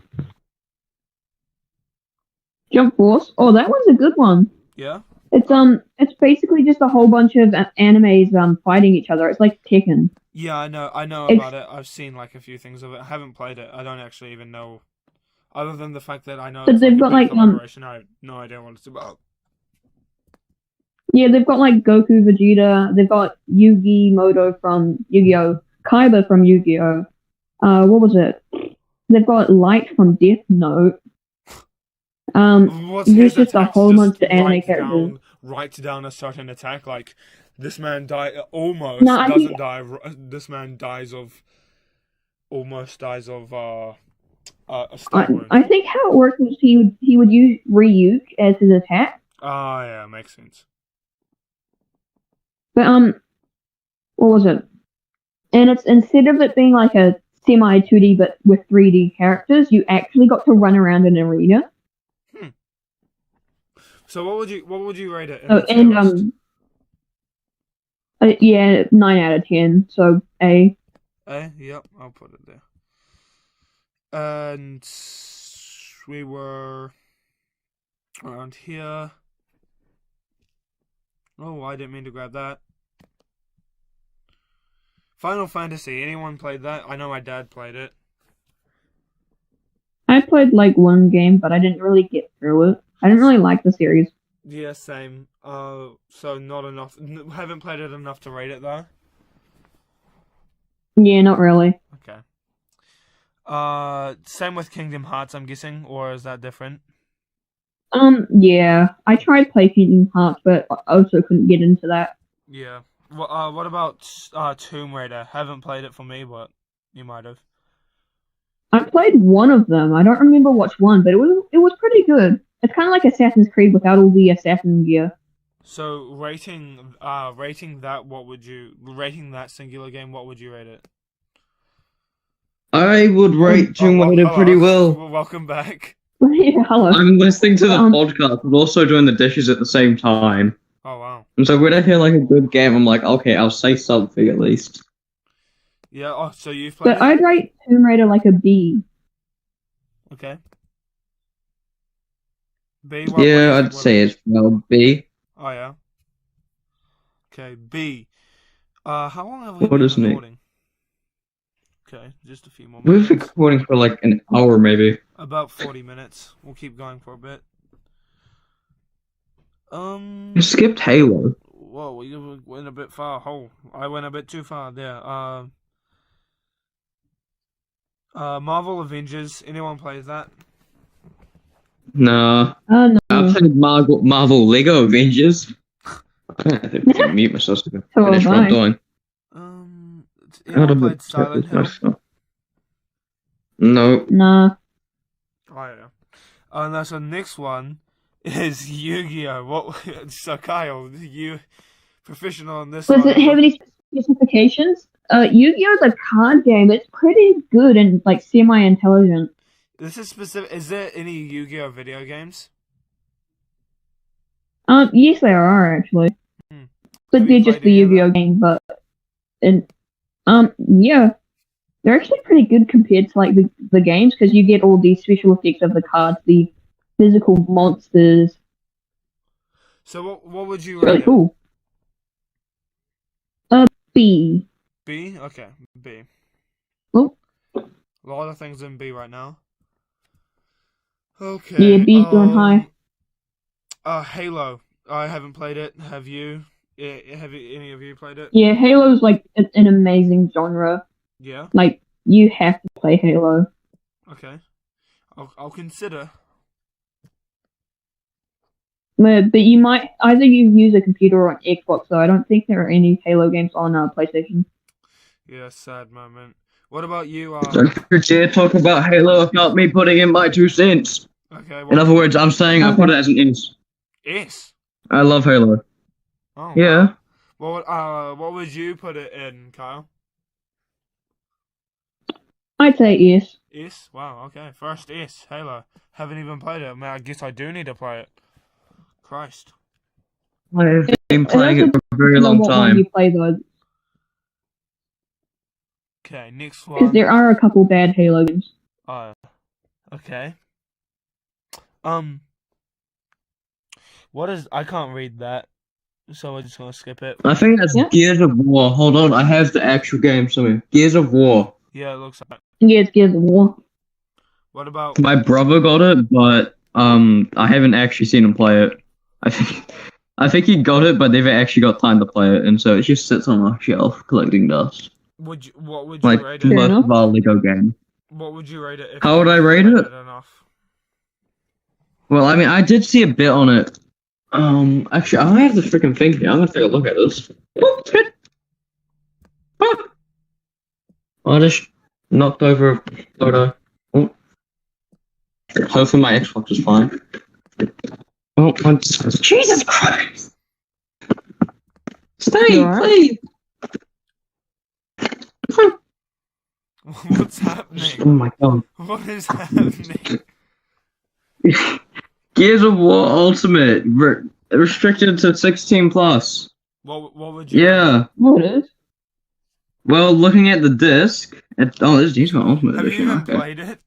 Jump Force. Oh, that one's a good one. Yeah. It's basically just a whole bunch of animes fighting each other. It's like Tekken. Yeah, I know about it. I've seen like a few things of it. I haven't played it. I don't actually even know, other than the fact that I know. But It's they've like a got big like collaboration. I have no idea what it's about. Yeah, they've got like Goku, Vegeta. They've got Yugi Moto from Yu-Gi-Oh, Kaiba from Yu-Gi-Oh. What was it? They've got Light from Death Note. What's there's his just a attacks? whole Just bunch of anime characters. write down a certain attack. Like this man almost No, I doesn't think die. This man almost dies of a stab wound. I think how it worked was he would use Ryuk as his attack, Ah, yeah, makes sense. but what was it? And it's instead of it being like a semi 2D but with 3D characters, you actually got to run around an arena. So what would you rate it? In Oh, the tier list? Yeah, 9 out of 10. So A. Yep, I'll put it there. And we were around here. Oh, I didn't mean to grab that. Final Fantasy. Anyone played that? I know my dad played it. I played like one game, but I didn't really get through it. I didn't really like the series. Yeah, same. So not enough. Haven't played it enough to rate it though. Yeah, not really. Okay. Same with Kingdom Hearts, I'm guessing, or is that different? Yeah, I tried playing Kingdom Hearts, but I also couldn't get into that. Yeah. What about Tomb Raider? Haven't played it for me, but you might have. I played one of them. I don't remember which one, but it was pretty good. It's kind of like Assassin's Creed without all the assassin gear. So rating that, rating that singular game? What would you rate it? I would rate Tomb Raider hello. pretty well. Welcome back. Yeah, hello. I'm listening to the podcast, but also doing the dishes at the same time. Oh wow. And so when I hear like a good game, I'm like, okay, I'll say something at least. Yeah. Oh, so you've played But I'd rate Tomb Raider like a B. Okay. B. Yeah, I'd say it's well B. Oh yeah. Okay, B. How long have we What been is Nick? recording? Okay, just a few more minutes. We've been recording for like an hour, maybe. About 40 minutes. We'll keep going for a bit. You skipped Halo. Whoa, we went a bit far. Oh, I went a bit too far there. Marvel Avengers. Anyone plays that? Nah. No. I played Marvel Lego Avengers. I think I can mute myself to finish what I'm doing. Anyone played Silent Hill? No. Nah. Oh yeah. And so next one is Yu-Gi-Oh. So Kyle, you professional in this Does one? it have any specifications? Yu-Gi-Oh is a card game. It's pretty good and like semi-intelligent. This is specific. Is there any Yu-Gi-Oh video games? Yes, there are actually. But they're just the Yu-Gi-Oh game. Yeah, they're actually pretty good compared to like the games because you get all these special effects of the cards, the physical monsters. So what would you It's really rate cool. B. B? Okay, B. Oh. A lot of things in B right now. Okay. Yeah, B's doing high. Halo. I haven't played it. Have you? Have any of you played it? Yeah, Halo's like an amazing genre. Yeah. Like you have to play Halo. Okay. I'll consider. But you might either you use a computer or an Xbox. So I don't think there are any Halo games on PlayStation. Yeah, sad moment. What about you? Don't you dare talk about Halo without me putting in my 2 cents. Okay. In other words, I'm saying I put it as an S. S. I love Halo. Oh. Yeah. Wow. What would you put it in, Kyle? I'd say yes. S? Wow, okay. First S, Halo. Haven't even played it. Man, I guess I do need to play it. Christ. I've been playing it for a very long What one time. you play though? Okay, next Because one. there are a couple bad Halo games. Okay. What is... I can't read that. So we're just gonna skip it. I think that's Gears of War. Hold on, I have the actual game somewhere. Gears of War. Yeah, it looks like... Yeah, it's Gears of War. What about... My brother got it, but I haven't actually seen him play it. I think he got it, but never actually got time to play it, and so it just sits on a shelf collecting dust. What would you Like rate Fair it? enough. most of our Lego game. What would you rate it if How would you I rate played it? enough? Well, I mean, I did see a bit on it. Actually, I have the freaking thing here. I'm gonna take a look at this. Oh, shit. Fuck. I just knocked over a photo. Oh. Hopefully my Xbox is fine. Oh, Jesus Christ! Stay, You alright? please! What's Oh happening? my god. What is happening? Gears of War Ultimate restricted to 16 plus. What would you? Yeah. Oh, it is. Well, looking at the disc, this is Gears of War Ultimate Have you Edition. even Okay. played it?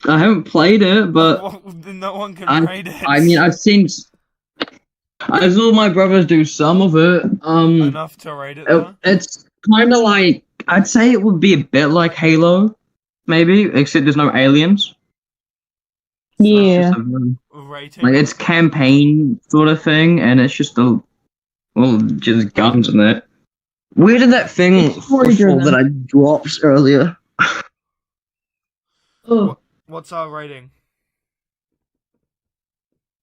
I haven't played it, but No one can rate it. I mean, I saw my brothers do some of it. Enough to rate it though. It's kind of like, I'd say it would be a bit like Halo, maybe, except there's no aliens. Yeah. Rating. Like, it's campaign sort of thing, and it's just just guns in it. Where did that thing It's story fall driven. that I dropped earlier? Oh, What's our rating?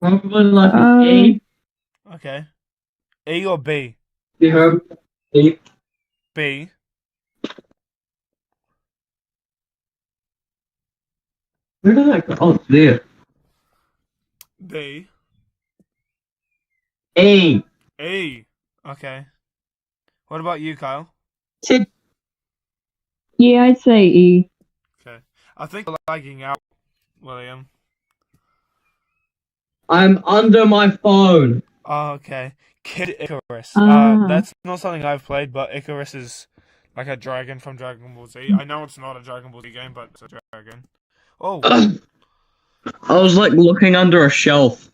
probably like Um, an A. Okay. E or B? You heard me? B. Where did I go? Oh, it's there. B. A. E. Okay. What about you, Kyle? Yeah, I'd say E. Okay. I think you're lagging out, William. I'm under my phone. Oh, okay. Kid Icarus. Ah. That's not something I've played, but Icarus is like a dragon from Dragon Ball Z. I know it's not a Dragon Ball Z game, but it's a dragon. Oh, I was like looking under a shelf,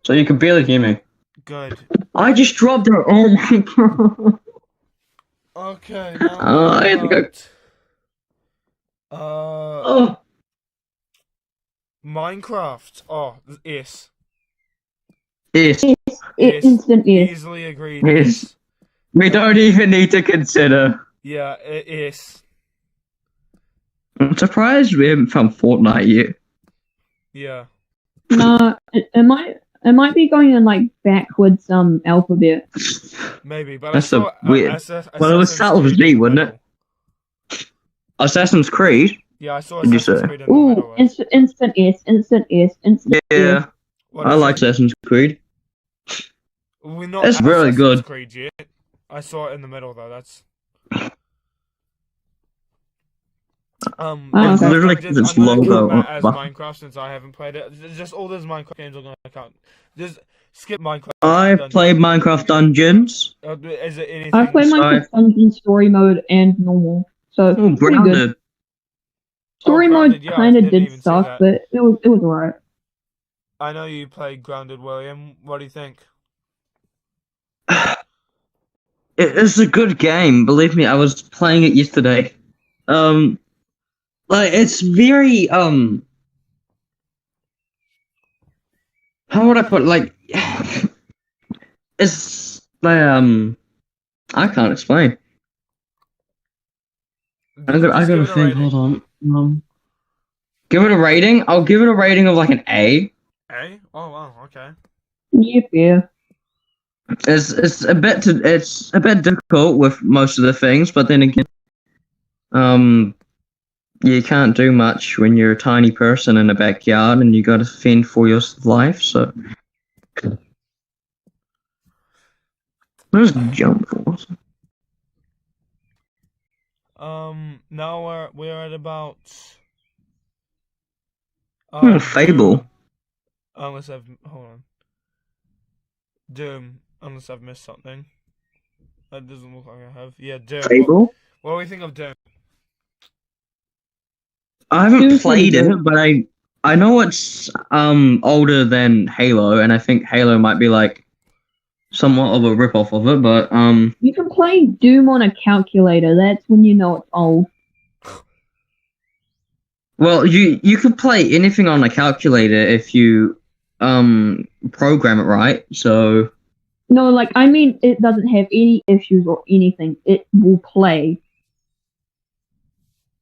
so you could barely hear me. good. I just dropped it. Oh my god. Okay. Now I had to go. Oh, Minecraft. Oh, yes. yes. Yes. Instant yes. Easily agreed. Yes. We don't even need to consider. Yeah, it is. I'm surprised we haven't found Fortnite yet. Yeah. No, it might be going in like backwards Maybe, alphabet. but That's I saw weird. Well, it was start with Z, wouldn't it? Assassin's Creed. Yeah, I saw Did you Assassin's say? Creed in the Ooh, middle. instant yes, instant yes, instant Yeah, yes. What I is like it? Assassin's Creed. We're not It's at really Assassin's good. Creed yet. I saw it in the middle though. That's Oh, It's okay. literally I'm because it's I'm gonna count logo. that as But Minecraft since I haven't played it. Just all those Minecraft games are gonna count. Just skip Minecraft. I've Dungeons. played Minecraft Dungeons. Is it anything? I played Minecraft Dungeon story mode and normal, so Oh, pretty good. grounded. Story Grounded, mode yeah, I kind of didn't did even see suck, that. but it was alright. I know you played Grounded, William. What do you think? It's a good game. Believe me, I was playing it yesterday. Like it's very how would I put it? Like it's like I can't explain. I Just gotta give it a think. rating. Hold on. Give it a rating. I'll give it a rating of like an A. A? Oh wow, okay. Yeah. It's a bit difficult with most of the things, but then again, you can't do much when you're a tiny person in a backyard and you got to fend for your life. So where's jump force? Now we're at about Fable. Unless I've hold on. Doom. Unless I've missed something. That doesn't look like I have. Yeah, Doom. Fable. What do we think of Doom? I haven't Doom's played pretty it, good. but I know it's older than Halo, and I think Halo might be like somewhat of a rip-off of it. But You can play Doom on a calculator. That's when you know it's old. well, you could play anything on a calculator if you program it right. So No, like I mean, it doesn't have any issues or anything. It will play.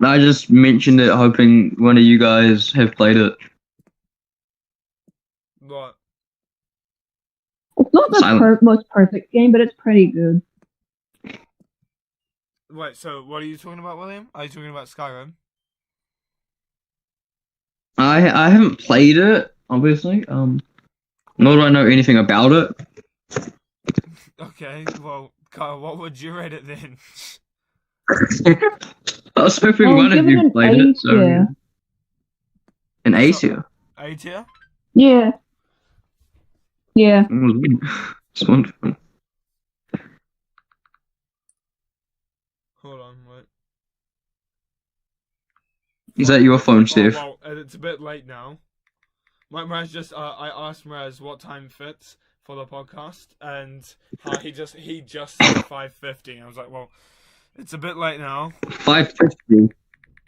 I just mentioned it, hoping one of you guys have played it. What? It's not the Silent. most perfect game, but it's pretty good. Wait, so what are you talking about, William? Are you talking about Skyrim? I haven't played it, obviously. Nor do I know anything about it. Okay, well, Kyle, what would you rate it then? I was hoping I'll one of give it you an played A it. So tier. an A tier. A tier? Yeah. Yeah. It's wonderful. Hold on, wait. Is that your phone, Steve? Well, it's a bit late now. Miraz just, I asked Miraz what time fits for the podcast, and he just said 5:50. I was like, well, it's a bit late now. 5:50.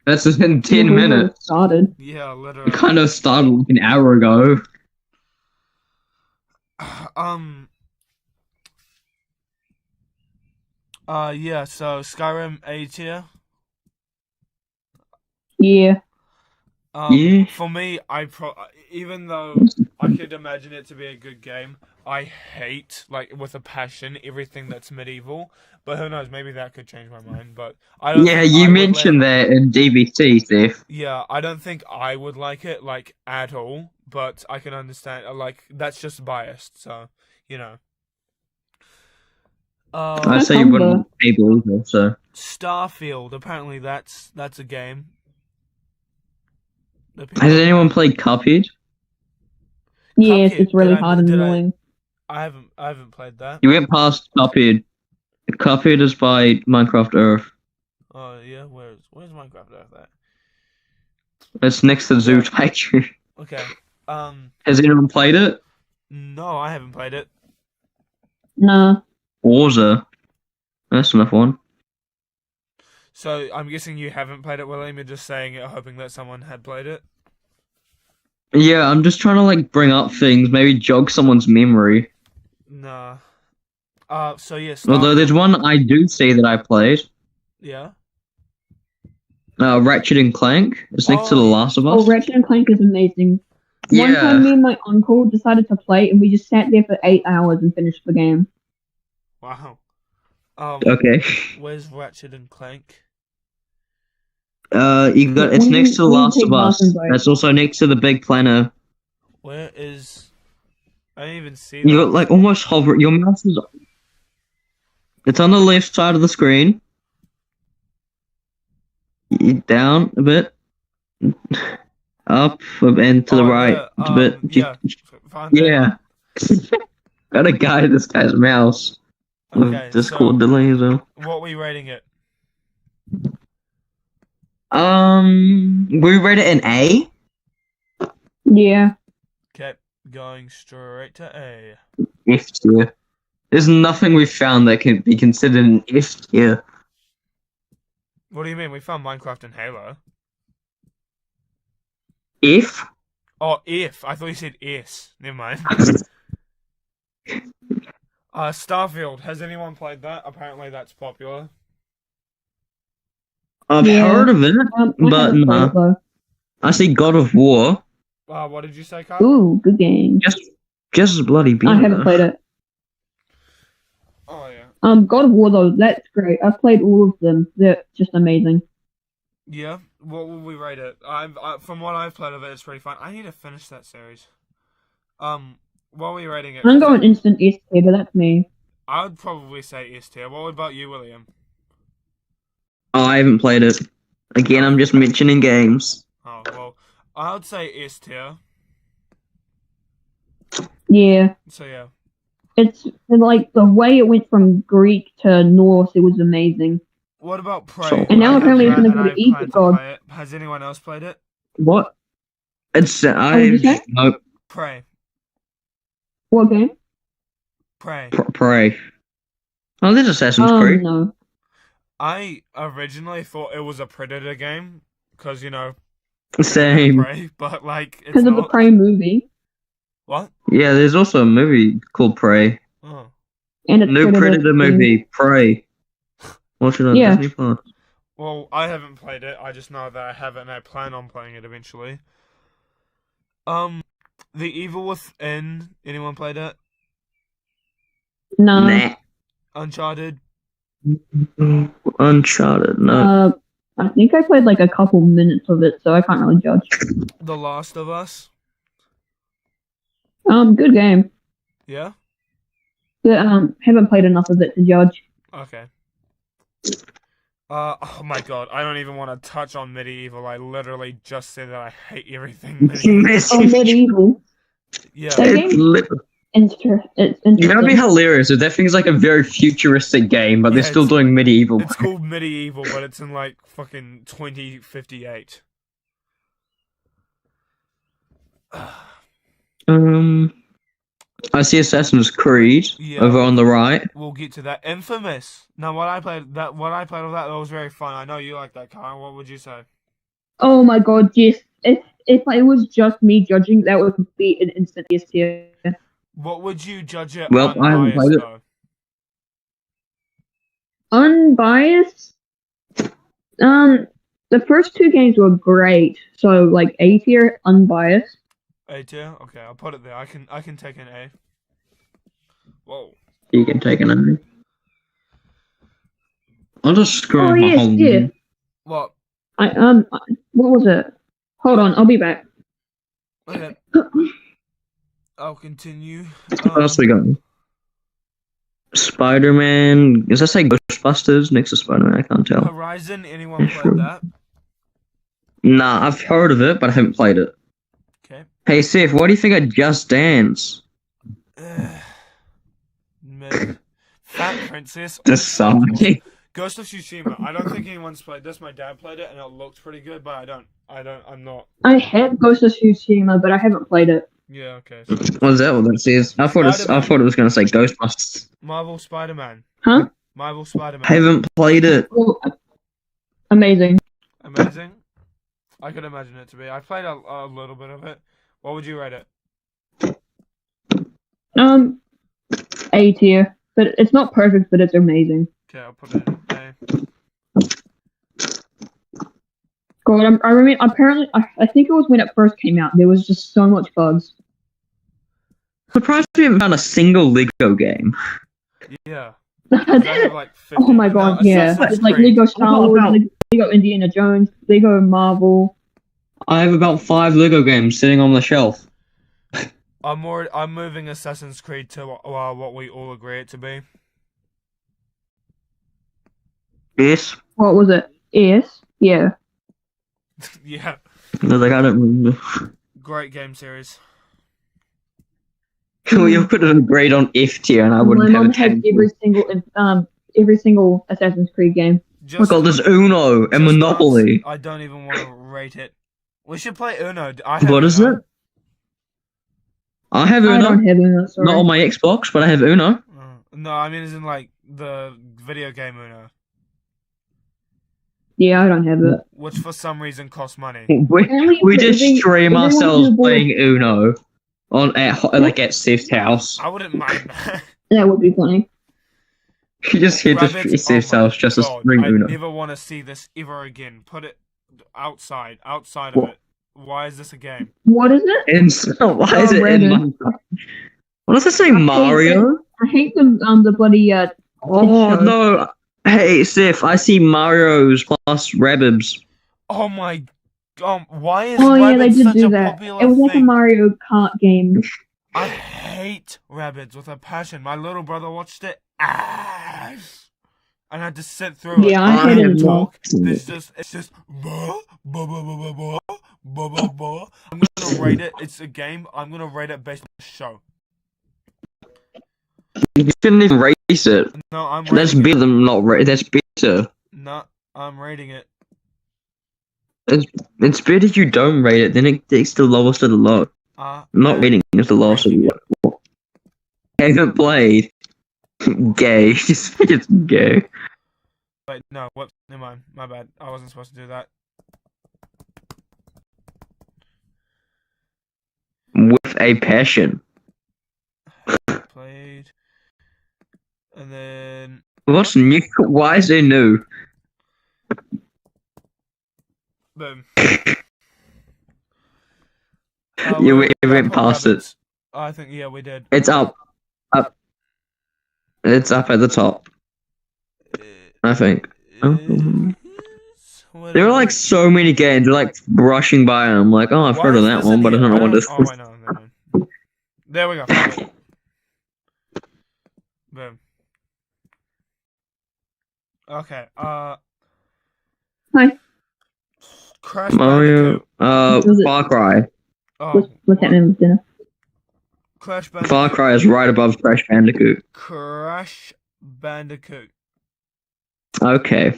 That's in 10 We minutes. started. Yeah, We literally. kind of started like an hour ago. Yeah, so Skyrim A tier. Yeah. Yeah. For me, even though I could imagine it to be a good game, I hate, like, with a passion, everything that's medieval. But who knows, maybe that could change my mind. But I don't Yeah, think you I would mentioned that in DBT, Steve. Yeah, I don't think I would like it, like, at all. But I can understand, like, that's just biased, so, you know. I say you wouldn't be able either, so. Starfield, apparently that's a game. Has anyone played Cuphead? Yes, Cuphead, it's really did I- hard and did I- annoying. I haven't played that. You went past Cuphead. Cuphead is by Minecraft Earth. Oh yeah, where's Minecraft Earth at? It's next to Zoo Yeah. Tycoon. Okay. Has anyone played it? No, I haven't played it. Nah. Forza. That's enough one. So I'm guessing you haven't played it, William. You're just saying it, hoping that someone had played it. Yeah, I'm just trying to like bring up things, maybe jog someone's memory. Nah. So yeah. Although there's one I do see that I played. Yeah. Ratchet and Clank. It's next to The Last of Us. Oh, Ratchet and Clank is amazing. One Yeah. time, me and my uncle decided to play, and we just sat there for 8 hours and finished the game. Wow. Okay. Where's Ratchet and Clank? It's next to The Last of Us. Right? That's also next to the Big Planner. Where is? I didn't even see You that. got like almost hover. Your mouse is. It's on the left side of the screen. Down a bit. Up and to the right a bit. Yeah. Found that. Yeah. Gotta guide this guy's mouse. Okay. With Discord delay as well. What were you rating it? We read it in A. Yeah. Kept going straight to A. F tier. There's nothing we found that can be considered an F tier. What do you mean? We found Minecraft and Halo. F? Oh, if. I thought you said S. Never mind. Starfield. Has anyone played that? Apparently that's popular. I've heard of it, I but haven't played it, though. I see God of War. What did you say, Carl? Ooh, good game. Just as bloody beat. I haven't played it. Oh, yeah. God of War, though, that's great. I've played all of them. They're just amazing. Yeah? What will we rate it? From what I've played of it, it's pretty fun. I need to finish that series. What are we rating it? I'm going instant S tier, but that's me. I would probably say S tier. What about you, William? Oh, I haven't played it. Again, I'm just mentioning games. Oh, well, I would say S tier. Yeah. So, yeah. It's like the way it went from Greek to Norse, it was amazing. What about Prey? And now I apparently have it's that going to and go to I plan Egypt. God. play it. Has anyone else played it? What? It's did you say? nope. Prey. What game? Prey. Prey. Oh, there's Assassin's Creed. No. I originally thought it was a Predator game, because, you know, Same. Prey, but, like, it's Because of the not. Prey movie. What? Yeah, there's also a movie called Prey. Oh. And it's New Predator too. movie, Prey. Watch it on Yeah. Disney Plus. Well, I haven't played it. I just know that I have it, and I plan on playing it eventually. The Evil Within. Anyone played it? No. Nah. Uncharted. Uncharted, no. I think I played like a couple minutes of it, so I can't really judge. The Last of Us. Good game. Yeah. But haven't played enough of it to judge. Okay. Oh my god, I don't even want to touch on Medieval. I literally just said that I hate everything Medieval. Oh, Medieval. Yeah. That game? It's interesting. You know, it'd be hilarious if that thing's like a very futuristic game, but they're Yeah, still doing medieval. It's called Medieval, but it's in like fucking 2058. I see Assassin's Creed Yeah. over on the right. We'll get to that. Infamous. Now, what I played of that was very fun. I know you like that, Kyle. What would you say? Oh my god, yes. If it was just me judging, that would be an instant yes tier. What would you judge it Well, I haven't unbiased, played it. though? Unbiased. The first two games were great, so like A tier, unbiased. A tier? Okay, I'll put it there. I can take an A. Whoa. You can take an A. I'll just scroll Oh my yes, whole. yeah. What? What was it? Hold on, I'll be back. Okay. I'll continue. What else we got? Spider-Man. Does that say Ghostbusters next to Spider-Man? I can't tell. Horizon, anyone played that? Nah, I've heard of it, but I haven't played it. Okay. Hey, Seth, what do you think of Just Dance? Mid. Fat Princess. Just something. Ghost of Tsushima. I don't think anyone's played this. My dad played it and it looked pretty good, but I'm not. I have Ghost of Tsushima, but I haven't played it. Yeah, okay. What is that? What that says? I thought it was gonna say Ghostbusters. Marvel Spider-Man. Huh? Marvel Spider-Man. Haven't played it. Oh, amazing. Amazing. I could imagine it to be. I played a little bit of it. What would you rate it? A tier, but it's not perfect, but it's amazing. Okay, I'll put it in A. God, I remember. Apparently, I think it was when it first came out. There was just so much bugs. Surprised we haven't found a single Lego game. Yeah. I have like 50. Oh my god, yeah. Assassin's It's like Creed. Lego Star Wars, Lego Indiana Jones, Lego Marvel. I have about 5 Lego games sitting on the shelf. I'm moving Assassin's Creed to what we all agree it to be. Yes. What was it? S? Yeah. Yeah. No, like I don't remember. Great game series. Well, you put a grade on F tier, and I wouldn't My have mom a 10. has every single Assassin's Creed game. Oh my god, there's Uno and Monopoly. I don't even want to rate it. We should play Uno. I have What is Uno. it? I have I Uno. don't have Uno, sorry. Not on my Xbox, but I have Uno. No, I mean as in like the video game Uno, Yeah, I don't have it. which for some reason costs money. We just stream everyone ourselves who's bored- playing Uno at Seth's house. I wouldn't mind that. That would be funny. You just hit Rabbits, Seth's oh my house just to God, stream I Uno. never want to see this ever again. Put it outside of What? it. Why is this a game? What is it? And so, why is it in Brandon. Minecraft? What does it say, Mario? I hate the bloody Oh show. no! Hey Seth, I see Mario's plus Rabbids. Oh my, why is Oh yeah, they Rabbids did such do a that. popular It was like a thing? Mario Kart game. I hate Rabbids with a passion. My little brother watched it, and I had to sit through it. Yeah, I hate it as talk. well. It's just bah, bah, bah, bah, bah, bah, bah, bah, bah. I'm gonna rate it. It's a game. I'm gonna rate it based on the show. You shouldn't even race it. No, I'm That's rating it. better than not rate. That's better. No, I'm rating it. It's better if you don't rate it. Then it's the lowest of the low. Not rating is the lowest of the low. Haven't played. Gay. It's gay. Wait, no, whoops, never mind. My bad. I wasn't supposed to do that. With a passion. Played. And then What's new? Why is there new? Boom. Yeah, we went past it. I think we did. It's up. It's up at the top, I think. There are like so many games. You're like brushing by, and I'm like, oh, I've heard of that one, but I don't know what this is. Oh, I know. Never mind. There we go. Boom. Okay. Hi. Crash Mario. Bandicoot. Far Cry. Oh, What's that name of dinner? Crash Bandicoot. Far Cry is right above Crash Bandicoot. Crash Bandicoot. Okay.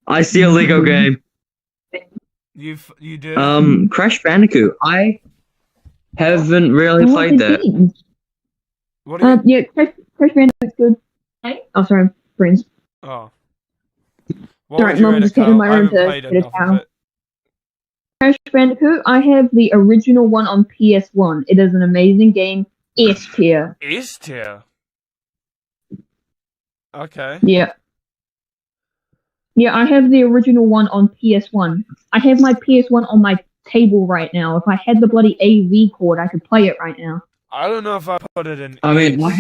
I see a Lego game. You do? Crash Bandicoot. I haven't really played that. What are you? Yeah, Crash Bandicoot's good. Hey? Oh, sorry, friends. Oh. Sorry, Mum just came in my room to get a towel. Crash Bandicoot, I have the original one on PS1. It is an amazing game. S tier. S tier? Okay. Yeah. Yeah, I have the original one on PS1. I have my PS1 on my table right now. If I had the bloody AV cord, I could play it right now. I don't know if I put it in. I mean, I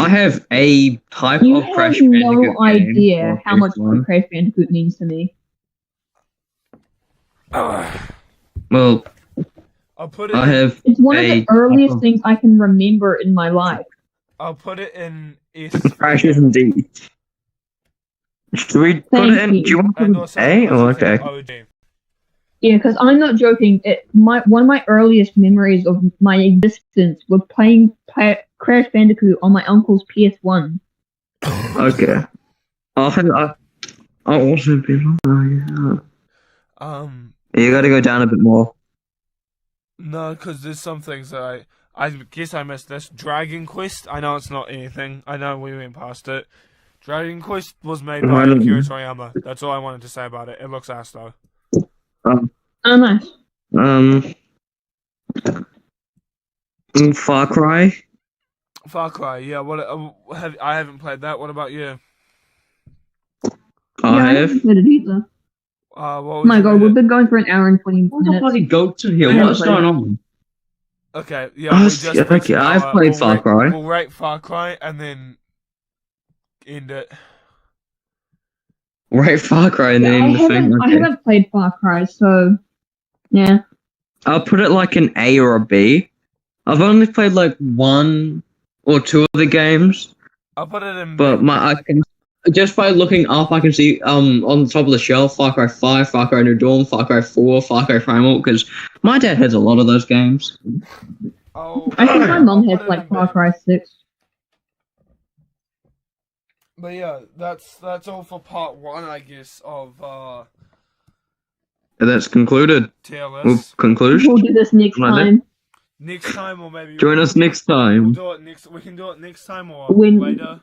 have a type of Crash Bandicoot. You have no idea how much Crash Bandicoot means to me. Well, I'll put it. It's one of the earliest things I can remember in my life. I'll put it in S. Crashes indeed. Should we put it in? Do you want to put it in A? Oh, okay. Yeah, because I'm not joking. One of my earliest memories of my existence was playing Crash Bandicoot on my uncle's PS1. Okay. I'll also be. You gotta go down a bit more. No, because there's some things that I guess I missed this. Dragon Quest, I know it's not anything. I know we went past it. Dragon Quest was made by Akira Toriyama. That's all I wanted to say about it. It looks ass though. Nice. Far Cry. Far Cry, yeah. I haven't played that. What about you? I haven't played it either. Oh my god, we've been going for an hour and 20 minutes. What the bloody goats in here? What's going on? Okay, yeah. Okay, I've played Far Cry. We'll rate Far Cry and then end it. Rate Far Cry and then end the thing. I haven't played Far Cry, so yeah. I'll put it like an A or a B. I've only played like 1 or 2 of the games. I'll put it in. But just by looking up, I can see on the top of the shelf Far Cry 5, Far Cry New Dawn, Far Cry 4, Far Cry Primal, because my dad has a lot of those games. Oh, I think my mom has like Far Cry 6. But yeah, that's all for part 1, I guess, of That's concluded. TLS. Conclusion. We'll do this next time. Next time, or maybe join us next time. We'll do it next. We can do it next time or later.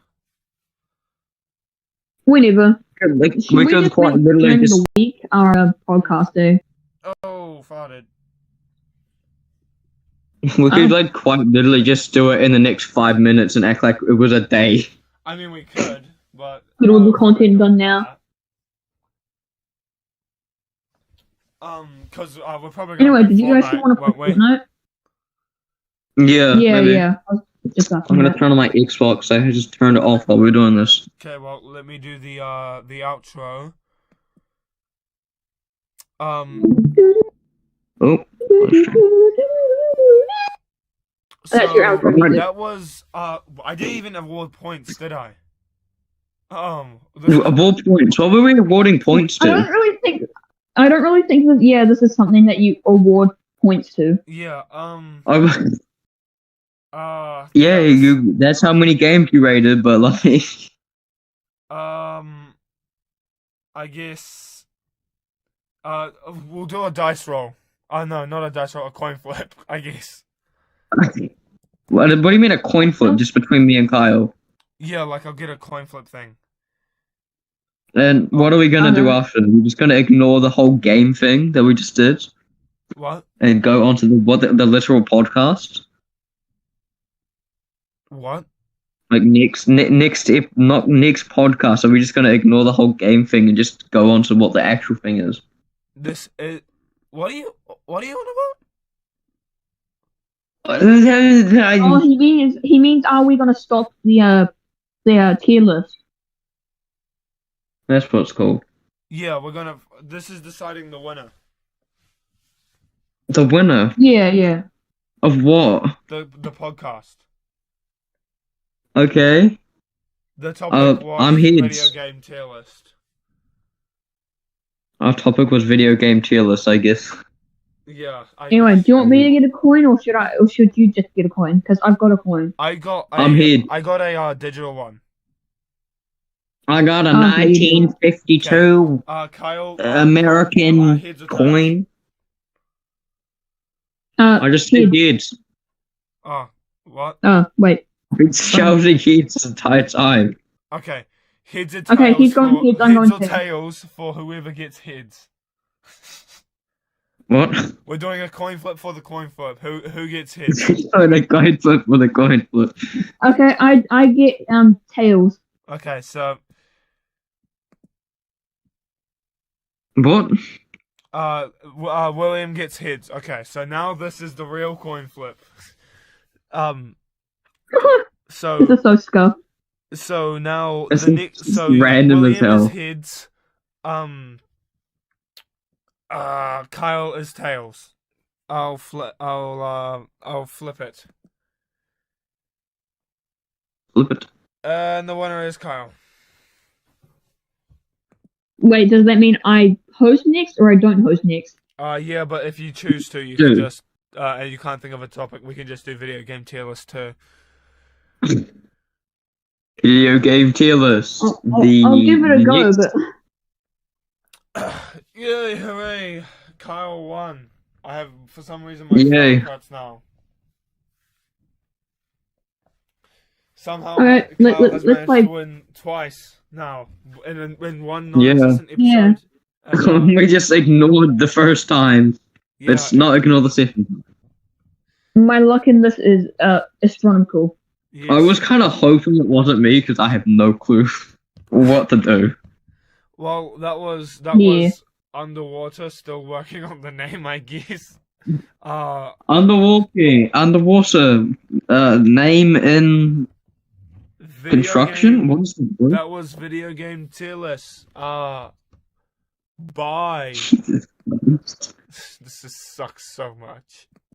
Whenever. We could quite literally just the week our podcast day. Oh, farted. We could like quite literally just do it in the next 5 minutes and act like it was a day. I mean, we could, but get all the content done now. Because we're probably anyway. Did you guys still want to play Fortnite? Yeah. Yeah. I'm gonna turn on my Xbox. I just turned it off while we're doing this. Okay, well, let me do the outro. Oh. That's your outro. That was I didn't even award points, did I? Award points. What were we awarding points to? I don't really think that. Yeah, this is something that you award points to. Yeah. Yeah, that's how many games you rated, but like I guess we'll do a dice roll. Oh no, not a dice roll, a coin flip, I guess. What do you mean a coin flip just between me and Kyle? Yeah, like I'll get a coin flip thing. And what are we gonna do after? We're just gonna ignore the whole game thing that we just did? What? And go on to the literal podcast? What? Like not next podcast. Are we just gonna ignore the whole game thing and just go on to what the actual thing is? This is what are you on Oh, he means are we gonna stop the tier list? That's what it's called. about? Yeah, we're gonna. This is deciding the winner. The winner Yeah. of what? The podcast. Okay. The topic was I'm video heads. game tier list. Our topic was video game tier list, I guess. Yeah. Anyway, do you want me to get a coin or should you just get a coin? Because I've got a coin. I'm head. I got a digital one. I got a Okay, you 1952 Kyle. American heads or tails? coin. I just said heads. Oh, what? Wait. It's shouting heads the entire time. Okay. Heads or tails. Okay, he's going heads, I'm heads going or tails. tails for whoever gets heads. What? We're doing a coin flip for the coin flip. Who gets heads? Oh, the coin flip for the coin flip. Okay, I get tails. Okay, so What? William gets heads. Okay, so now this is the real coin flip. So This is so scuff. so now This the is next so random as William is hell. heads. Kyle is tails. I'll flip it. Flip it. And the winner is Kyle. Wait, does that mean I host next or I don't host next? Yeah, but if you choose to, you Dude. can just and you can't think of a topic, we can just do video game tier list too. Video game tier list. I'll give it a go, next- but Yay, hooray! Kyle won. I have, for some reason, my Yay. phone cuts now. Somehow, Alright, Kyle has let's managed play. to win twice now in one Yeah. non-existent episode. Yeah. And, we just ignored the first time. yeah, Let's not ignore the second. My luck in this is astronomical. yes. I was kind of hoping it wasn't me because I have no clue what to do. Well, that was Yeah. underwater. Still working on the name, I guess. Underwater. Name in Video construction. game- What is the word? That was video game tier list. Bye. This just sucks so much.